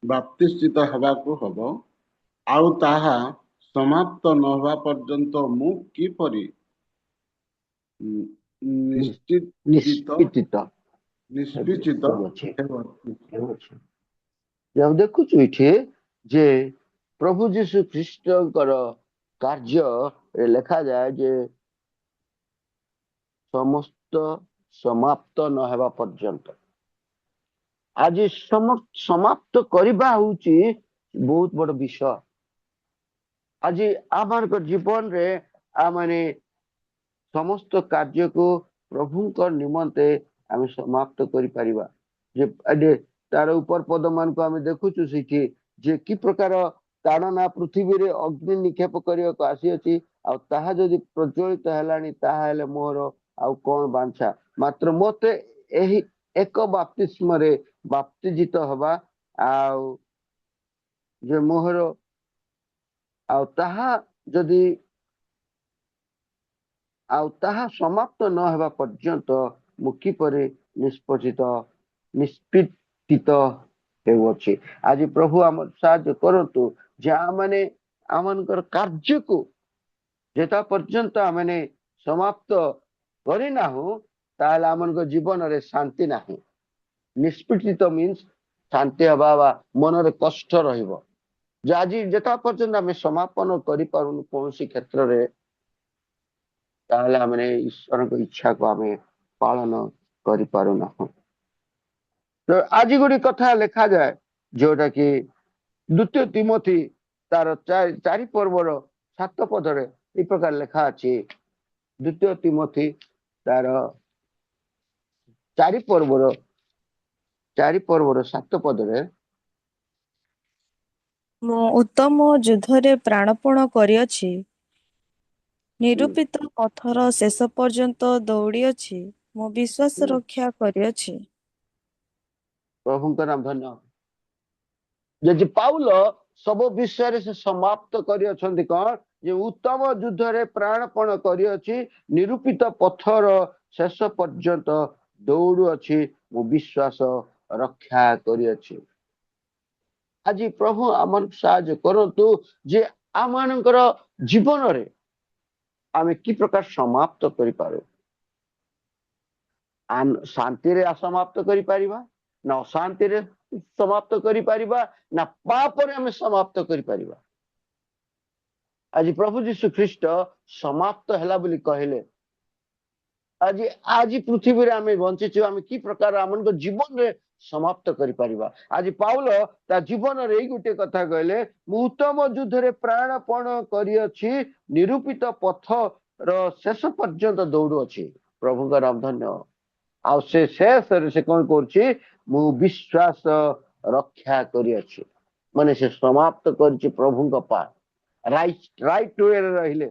बाप्तिस्थित हबाकू हबो आउ ताहा समाप्त न हवा पर्यंत मु किपरि ନିଶ୍ଚିତ ନିଷ୍ପିତିତ ନିଷ୍ପିଚିତ ହେଉଅଛି। ହେଉଅଛି। ହେଉଅଛି। ଆମେ ଦେଖୁଛୁ ଏଠି ଯେ ପ୍ରଭୁ ଯୀଶୁ ଖ୍ରୀଷ୍ଟଙ୍କର କାର୍ଯ୍ୟରେ ଲେଖାଯାଏ ଯେ ସମସ୍ତ ସମାପ୍ତ ନ ହେବା ପର୍ଯ୍ୟନ୍ତ। ଆଜି ସମାପ୍ତ କରିବା ହଉଛି ବହୁତ ବଡ ବିଷୟ। ଆଜି ଆମର ଜୀବନରେ ଆମେ ସମସ୍ତ କାର୍ଯ୍ୟକୁ ପ୍ରଭୁଙ୍କ ନିମନ୍ତେ ଆମେ ସମାପ୍ତ କରିପାରିବା। ଯେ ତାର ଉପର ପଦ ମାନଙ୍କୁ ଆମେ ଦେଖୁଛୁ ସେଠି ଯେ କି ପ୍ରକାର ତାଡ଼ନା ପୃଥିବୀରେ ଅଗ୍ନି ନିକ୍ଷେପ କରିବାକୁ ଆସିଅଛି, ଆଉ ତାହା ଯଦି ପ୍ରଜ୍ୱଳିତ ହେଲାଣି ତାହେଲେ ମୋର ଆଉ କଣ ବାଞ୍ଛା। ମାତ୍ର ମତେ ଏହି ଏକ ବାପ୍ତିସ୍ମରେ ବାପ୍ତିଜିତ ହବା ଆଉ ଯେ ମୋହର ଆଉ ତାହା ଯଦି ତାହା ସମାପ୍ତ ନ ହେବା ପର୍ଯ୍ୟନ୍ତ ମୁଁ କିପରି ନିଷ୍ପିତିତ ହେଉଅଛି। ଆଜି ପ୍ରଭୁ ଆମ ସାହାଯ୍ୟ କରନ୍ତୁ ଯେ ଆମେ ଆମଙ୍କର କାର୍ଯ୍ୟକୁ ଯେତା ପର୍ଯ୍ୟନ୍ତ ଆମେ ସମାପ୍ତ କରିନାହୁଁ ତାହେଲେ ଆମଙ୍କ ଜୀବନରେ ଶାନ୍ତି ନାହିଁ। ନିଷ୍ପିତିତ ମିନ୍ସ ଶାନ୍ତି ହେବା ବା ମନରେ କଷ୍ଟ ରହିବ। ଯେ ଆଜି ଯେତା ପର୍ଯ୍ୟନ୍ତ ଆମେ ସମାପନ କରିପାରୁନୁ କୌଣସି କ୍ଷେତ୍ରରେ ତାହେଲେ ଆମେ ଈଶ୍ୱରଙ୍କ ଇଚ୍ଛାକୁ ଆମେ ପାଳନ କରିପାରୁନାହୁଁ। ତ ଆଜି ଗୋଟେ କଥା ଲେଖାଯାଏ ଯୋଉଟା କି ଦ୍ୱିତୀୟ ତିମୋଥୀ ତାର 4 ପର୍ବର 7 ପଦରେ এই ପ୍ରକାର ଲେଖା ଅଛି। ଦ୍ୱିତୀୟ ତିମୋଥୀ ତାର 4 ପର୍ବର 7 ପଦରେ ମୁଁ ଉତ୍ତମ ଯୁଦ୍ଧରେ ପ୍ରାଣପଣ କରିଅଛି, ନିରୂପିତ ପଥର ଶେଷ ପର୍ଯ୍ୟନ୍ତ ଦୌଡ଼ିଅଛି, ମୁଁ ବିଶ୍ୱାସ ରକ୍ଷା କରିଅଛି। ପ୍ରଭୁଙ୍କ ନାମ ଧନ୍ୟ। ଯଦି ପାଉଲ ସବୁ ବିଷୟରେ ସେ ସମାପ୍ତ କରିଅଛନ୍ତି କଣ ଯେ ଉତ୍ତମ ଯୁଦ୍ଧରେ ପ୍ରାଣପଣ କରିଅଛି, ନିରୂପିତ ପଥର ଶେଷ ପର୍ଯ୍ୟନ୍ତ ଦୌଡ଼ୁଅଛି, ମୁଁ ବିଶ୍ୱାସ ରକ୍ଷା କରିଅଛି। ଆଜି ପ୍ରଭୁ ଆମକୁ ସାହାଯ୍ୟ କରନ୍ତୁ ଯେ ଆମମାନଙ୍କର ଜୀବନରେ ଆମେ କି ପ୍ରକାର ସମାପ୍ତ କରିପାରୁ। ଶାନ୍ତିରେ ସମାପ୍ତ କରିପାରିବା ନା ଅଶାନ୍ତିରେ ସମାପ୍ତ କରିପାରିବା ନା ପାପରେ ଆମେ ସମାପ୍ତ କରିପାରିବା। ଆଜି ପ୍ରଭୁ ଯୀଶୁ ଖ୍ରୀଷ୍ଟ ସମାପ୍ତ ହେଲା ବୋଲି କହିଲେ। ଆଜି ପୃଥିବୀରେ ଆମେ ବଞ୍ଚିଛୁ, ଆମେ କି ପ୍ରକାର ଆମଙ୍କ ଜୀବନରେ ସମାପ୍ତ କରିପାରିବା। ଆଜି ପାଉଲ ତା ଜୀବନରେ ଏଇ ଗୋଟେ କଥା କହିଲେ, ମୁଁ ଉତ୍ତମ ଯୁଦ୍ଧରେ ପ୍ରାଣପଣ କରିଅଛି, ନିରୂପିତ ପଥର ଶେଷ ପର୍ଯ୍ୟନ୍ତ ଦୌଡ଼ୁଅଛି। ପ୍ରଭୁଙ୍କ ନାମ ଧନ୍ୟ। ଆଉ ସେ ଶେଷରେ ସେ କଣ କରୁଛି, ମୁଁ ବିଶ୍ୱାସ ରକ୍ଷା କରିଅଛି, ମାନେ ସେ ସମାପ୍ତ କରିଛି ପ୍ରଭୁଙ୍କ ପାଖ ରାଇଟ୍ ୱେରେ ରହିଲେ।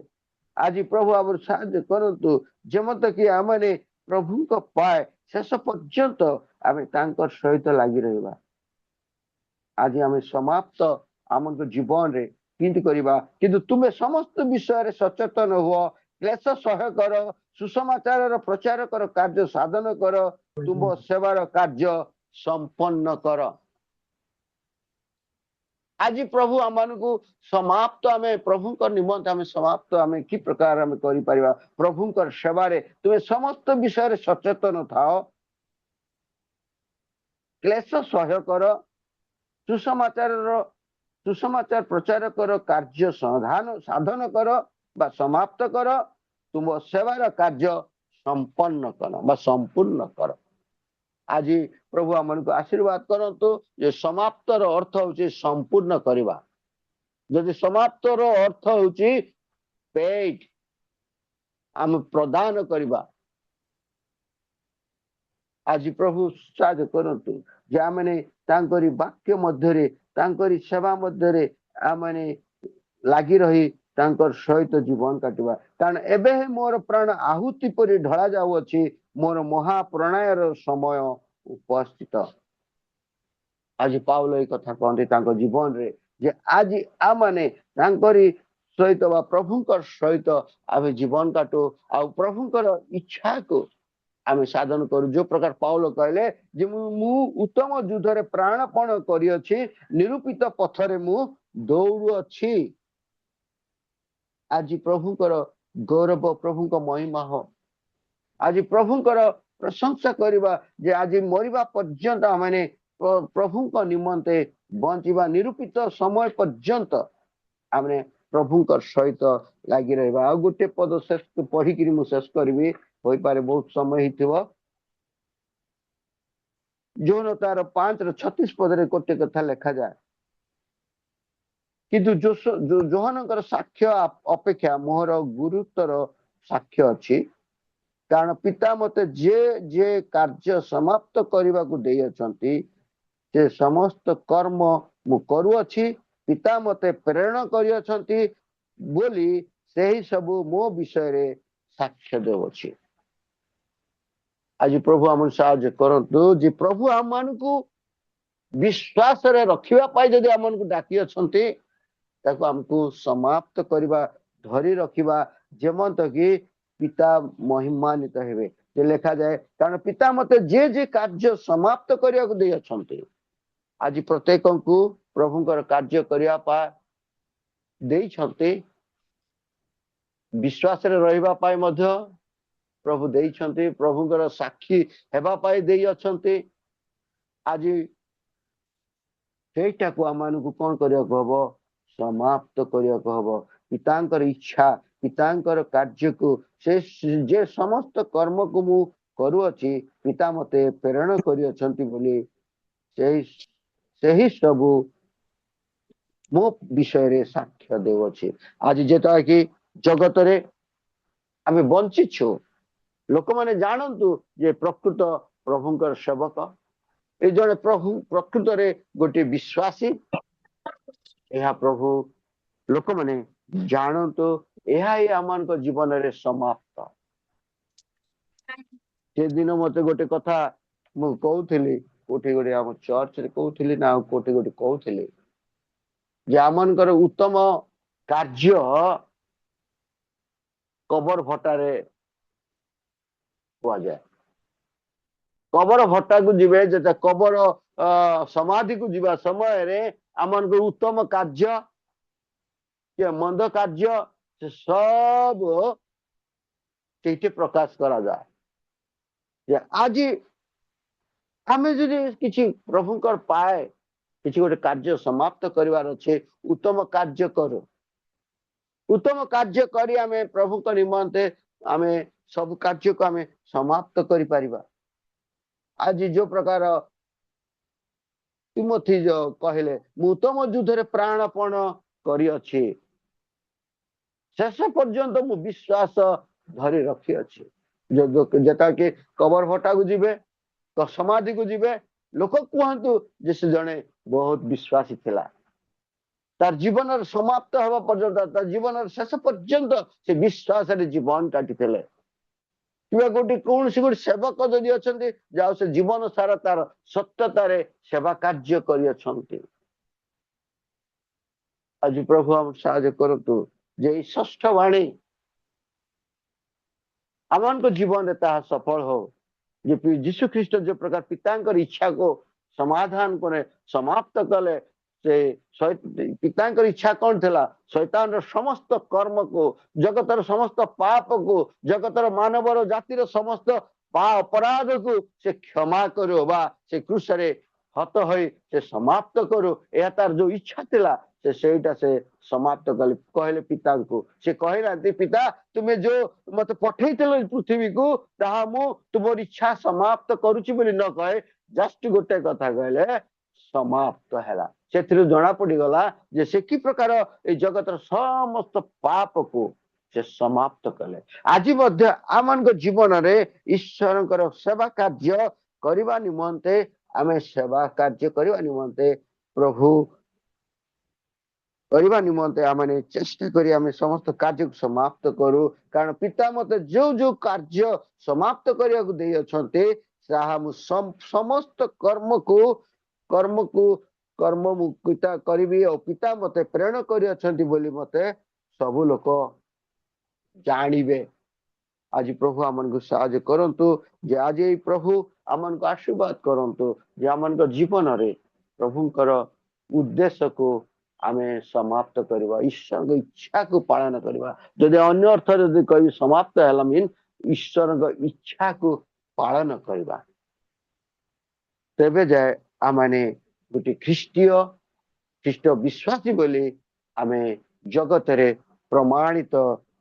ଆଜି ପ୍ରଭୁ ଆମର ସାହାଯ୍ୟ କରନ୍ତୁ ଯେମତ କି ଆମେ ପ୍ରଭୁଙ୍କ ପାଏ ଶେଷ ପର୍ଯ୍ୟନ୍ତ ଆମେ ତାଙ୍କର ସହିତ ଲାଗି ରହିବା। ଆଜି ଆମେ ସମାପ୍ତ ଆମ ଜୀବନରେ କେମିତି କରିବା, କିନ୍ତୁ ତୁମେ ସମସ୍ତ ବିଷୟରେ ସଚେତନ ହୁଅ, କ୍ଲେଶ ସହ୍ୟ କର, ସୁସମାଚାରର ପ୍ରଚାର କର, କାର୍ଯ୍ୟ ସାଧନ କର, ତୁମ ସେବାର କାର୍ଯ୍ୟ ସମ୍ପନ୍ନ କର। ଆଜି ପ୍ରଭୁ ଆମମାନଙ୍କୁ ସମାପ୍ତ ଆମେ ପ୍ରଭୁଙ୍କ ନିମନ୍ତେ ଆମେ ସମାପ୍ତ ଆମେ କି ପ୍ରକାର ଆମେ କରିପାରିବା। ପ୍ରଭୁଙ୍କର ସେବାରେ ତୁମେ ସମସ୍ତ ବିଷୟରେ ସଚେତନ ଥାଅ, କ୍ଲେଶ ସହ୍ୟ କର, ସୁସମାଚାର ପ୍ରଚାର କର, କାର୍ଯ୍ୟ ସାଧନ କର ବା ସମାପ୍ତ କର, ତୁମ ସେବାର କାର୍ଯ୍ୟ ସମ୍ପନ୍ନ କର ବା ସମ୍ପୂର୍ଣ୍ଣ କର। ଆଜି ପ୍ରଭୁ ଆମମାନଙ୍କୁ ଆଶୀର୍ବାଦ କରନ୍ତୁ ଯେ ସମାପ୍ତର ଅର୍ଥ ହଉଛି ସମ୍ପୂର୍ଣ୍ଣ କରିବା। ଯଦି ସମାପ୍ତର ଅର୍ଥ ହଉଛି ପେଡ୍, ଆମେ ପ୍ରଦାନ କରିବା। ଆଜି ପ୍ରଭୁ ସାହାଯ୍ୟ କରନ୍ତୁ ଯେ ଆମେ ତାଙ୍କରି ବାକ୍ୟ ମଧ୍ୟରେ ତାଙ୍କରି ସେବା ମଧ୍ୟରେ ଆମେ ଲାଗି ରହି ତାଙ୍କର ସହିତ ଜୀବନ କାଟିବା। କାରଣ ଏବେ ମୋର ପ୍ରାଣ ଆହୁତି ପରି ଢଳା ଯାଉଅଛି, ମୋର ମହାପ୍ରଣୟର ସମୟ ଉପସ୍ଥିତ। ଆଜି ପାଉଲ ଏଇ କଥା କହନ୍ତି ତାଙ୍କ ଜୀବନରେ ଯେ ଆଜି ଆମେ ତାଙ୍କରି ସହିତ ବା ପ୍ରଭୁଙ୍କର ସହିତ ଆମେ ଜୀବନ କାଟୁ, ଆଉ ପ୍ରଭୁଙ୍କର ଇଚ୍ଛାକୁ ଆମେ ସାଧନ କରୁ। ଯୋଉ ପ୍ରକାର ପାଉଲ କହିଲେ ଯେ ମୁଁ ଉତ୍ତମ ଯୁଦ୍ଧରେ ପ୍ରାଣପଣ କରିଅଛି, ନିରୂପିତ ପଥରେ ମୁଁ ଦୌଡ଼ୁଅଛି। ଆଜି ପ୍ରଭୁଙ୍କର ଗୌରବ, ପ୍ରଭୁଙ୍କ ମହିମା आज प्रभुंकर प्रशंसा करवा जे आज मरिबा पर्यंत आमे प्रभु निमंते बंचिबा निरूपित समय पर्यंत आमे प्रभुंकर सहित लगी रहा। आ गोटे पद शेष पढ़ी मु शेष करी हो पारे बहुत समय हो जो तार 5:36 पदरे गोटे कथा लिखा जाए किंतु जोहनकर साक्ष्य अपेक्षा मोहर गुरुतर साक्ष्य अच्छी कारण पिता मते जे जे कार्य समाप्त करने को दे अछंती से समस्त कर्म मु करूअछि पिता मते प्रेरणा करिअछंती बोली सही सबु मो विषय रे साक्ष्य देउछि। आज प्रभु आम साहाय्य करंतु जे प्रभु आम मान को विश्वास रे रखिबा पाई जदि आम को डाकी अछंती ताको हमको समाप्त करबा धरी रखिबा जेमंत कि पिता महिमान्वित हेबे जे लिखा जाए कारण पिता मते जे जे कार्य समाप्त करिया को दे अछंती। आज प्रत्येक को प्रभुंकर कार्य करिया पा देई छंती विश्वास रे रहिबा पाई मध्य प्रभु देई छंती प्रभुंकर साक्षी हेबा पाई देई अछंती। आज सेटा को आमान को कोन करिया को हबो समाप्त करिया को हबो पितांकर इच्छा पितांकर कार्य को से जे समस्त कर्म को मु करूअछि पिता मते प्रेरणा करि अछंती बोली सही सबु मो विषय रे साक्ष्य देउछि। आज जेता कि जगत रे आमे बंची छु लोक माने जानंतु जे प्रकृत प्रभुंकर सेवक ए जने प्रभु प्रकृत रे गोटे विश्वासी यह प्रभु लोक माने जानंतु यह ही आमान को जीवन रे समाप्त। से दिन मते गोटे कथा मु कहउथिली कोठी गोटे हम चर्च रे कहउथिली ना कोठी गोटे कहउथिली जे आमनकर उत्तम कार्य कबर भट्टारे हुआ जाए कबर भट्टा को जीवे जे कबर समाधि को जीवा समय रे आमन को उत्तम कार्य के मंद कार्य से सब सेठी प्रकाश करा जाए जे आज आमे जदि किछि प्रभुंकर पाए किसी गोटे कार्य समाप्त करिवार अच्छे उत्तम कार्य करो उत्तम कार्य करी आमे प्रभु को निमंते आमे सब कार्य को आमे समाप्त करि परिबा। आज जो प्रकार तिमोथी जो कहले मु उत्तम युद्ध रे प्राणपण करी अछि शेष पर्यंत मु विश्वास धरी रखी अछि जो जेता के कबर भट्टा को जीवे तो समाधि को जीवे लोक कहतु जे से जने बहुत विश्वासी थिला तार जीवन समाप्त हवा पर्यंत तार जीवन शेष पर्यंत से विश्वास रे जीवन काटी थिले किबा गोटी कौन सी गोटी सेवक जदि अछंती जाओ से जीवन सारा तार सत्यता रे सेवा कार्य करि अछंती। आज प्रभु हम साहाय्य करतु जे षष्ठ वाणी आमन को जीवन रे ता सफल हो जे यीशु ख्रीष्ट जो प्रकार पितांकर इच्छा को समाधान करे समाप्त कले से पितांकर इच्छा कौन थिला शैतान समस्त कर्म को जगतर समस्त पाप को जगतर मानवर जातिर समस्त अपराध को से क्षमा करो बा से क्रूस रे हत होई से समाप्त करो यह तार जो इच्छा थिला सेटा से समाप्त कले कहले पिता को से कहला पिता तुम्हें जो मत पठे पृथ्वी को ताहा मु तुमर इच्छा समाप्त करूची बोली न कहे जस्ट गोटे कथा कहले समाप्त हैला से जना पड़ी गला जे से कि प्रकार ए जगतर समस्त पाप को से समाप्त कले। आज मध्य आमन को जीवन रे ईश्वर सेवा कार्य करबा निमंते आमे सेवा कार्य करबा निमंते प्रभु करबा निमंते आमे चेष्टा करी आमे समस्त कार्य को समाप्त करू कारण पिता मते जो जो कार्य समाप्त करिया को दे अछंते साहा मु समस्त कर्म मु पिता करिबी और पिता मते प्रेरणा करि अछंती बोली मते सब लोक जानिबे। आज प्रभु आमन को साहाय्य करंतु जे आज ए प्रभु आमन को आशीर्वाद करंतु जे आमन को जीवन रे प्रभुंकर उद्देश्य को आमे समाप्त करवा ईश्वर की इच्छा को पालन करवा जदि अन्य अर्थ जदि कहि समाप्त हैला मीन ଈଶ୍ୱରଙ୍କ ଇଚ୍ଛାକୁ ପାଳନ କରିବା ତେବେ ଯାଏ ଆମେ ଗୋଟେ ଖ୍ରୀଷ୍ଟ ବିଶ୍ୱାସୀ ବୋଲି ଆମେ ଜଗତରେ ପ୍ରମାଣିତ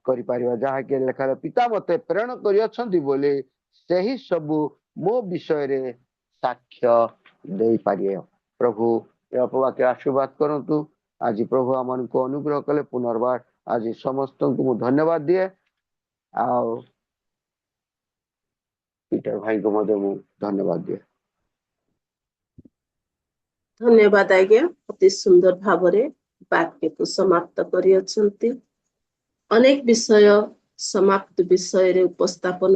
କରିପାରିବା ଯାହାକି ଲେଖାରେ ପିତା ମତେ ପ୍ରେରଣ କରିଅଛନ୍ତି ବୋଲି ସେହି ସବୁ ମୋ ବିଷୟରେ ସାକ୍ଷ୍ୟ ଦେଇପାରିବେ। ପ୍ରଭୁ ଏ ଅପବାକ୍ୟ ଆଶୀର୍ବାଦ କରନ୍ତୁ। ଆଜି ପ୍ରଭୁ ଆମମାନଙ୍କୁ ଅନୁଗ୍ରହ କଲେ ପୁନର୍ବାର ଆଜି ସମସ୍ତଙ୍କୁ ମୁଁ ଧନ୍ୟବାଦ ଦିଏ ଆଉ ପିଟର ଭାଇଙ୍କୁ ମଧ୍ୟ ମୁଁ ଧନ୍ୟବାଦ ଦିଏ। ଧନ୍ୟବାଦ ଆଜ୍ଞା, ଅତି ସୁନ୍ଦର ଭାବରେ ବାକ୍ୟକୁ ସମାପ୍ତ କରିଅଛନ୍ତି। ଅନେକ ବିଷୟ ସମାପ୍ତ ବିଷୟରେ ଉପସ୍ଥାପନ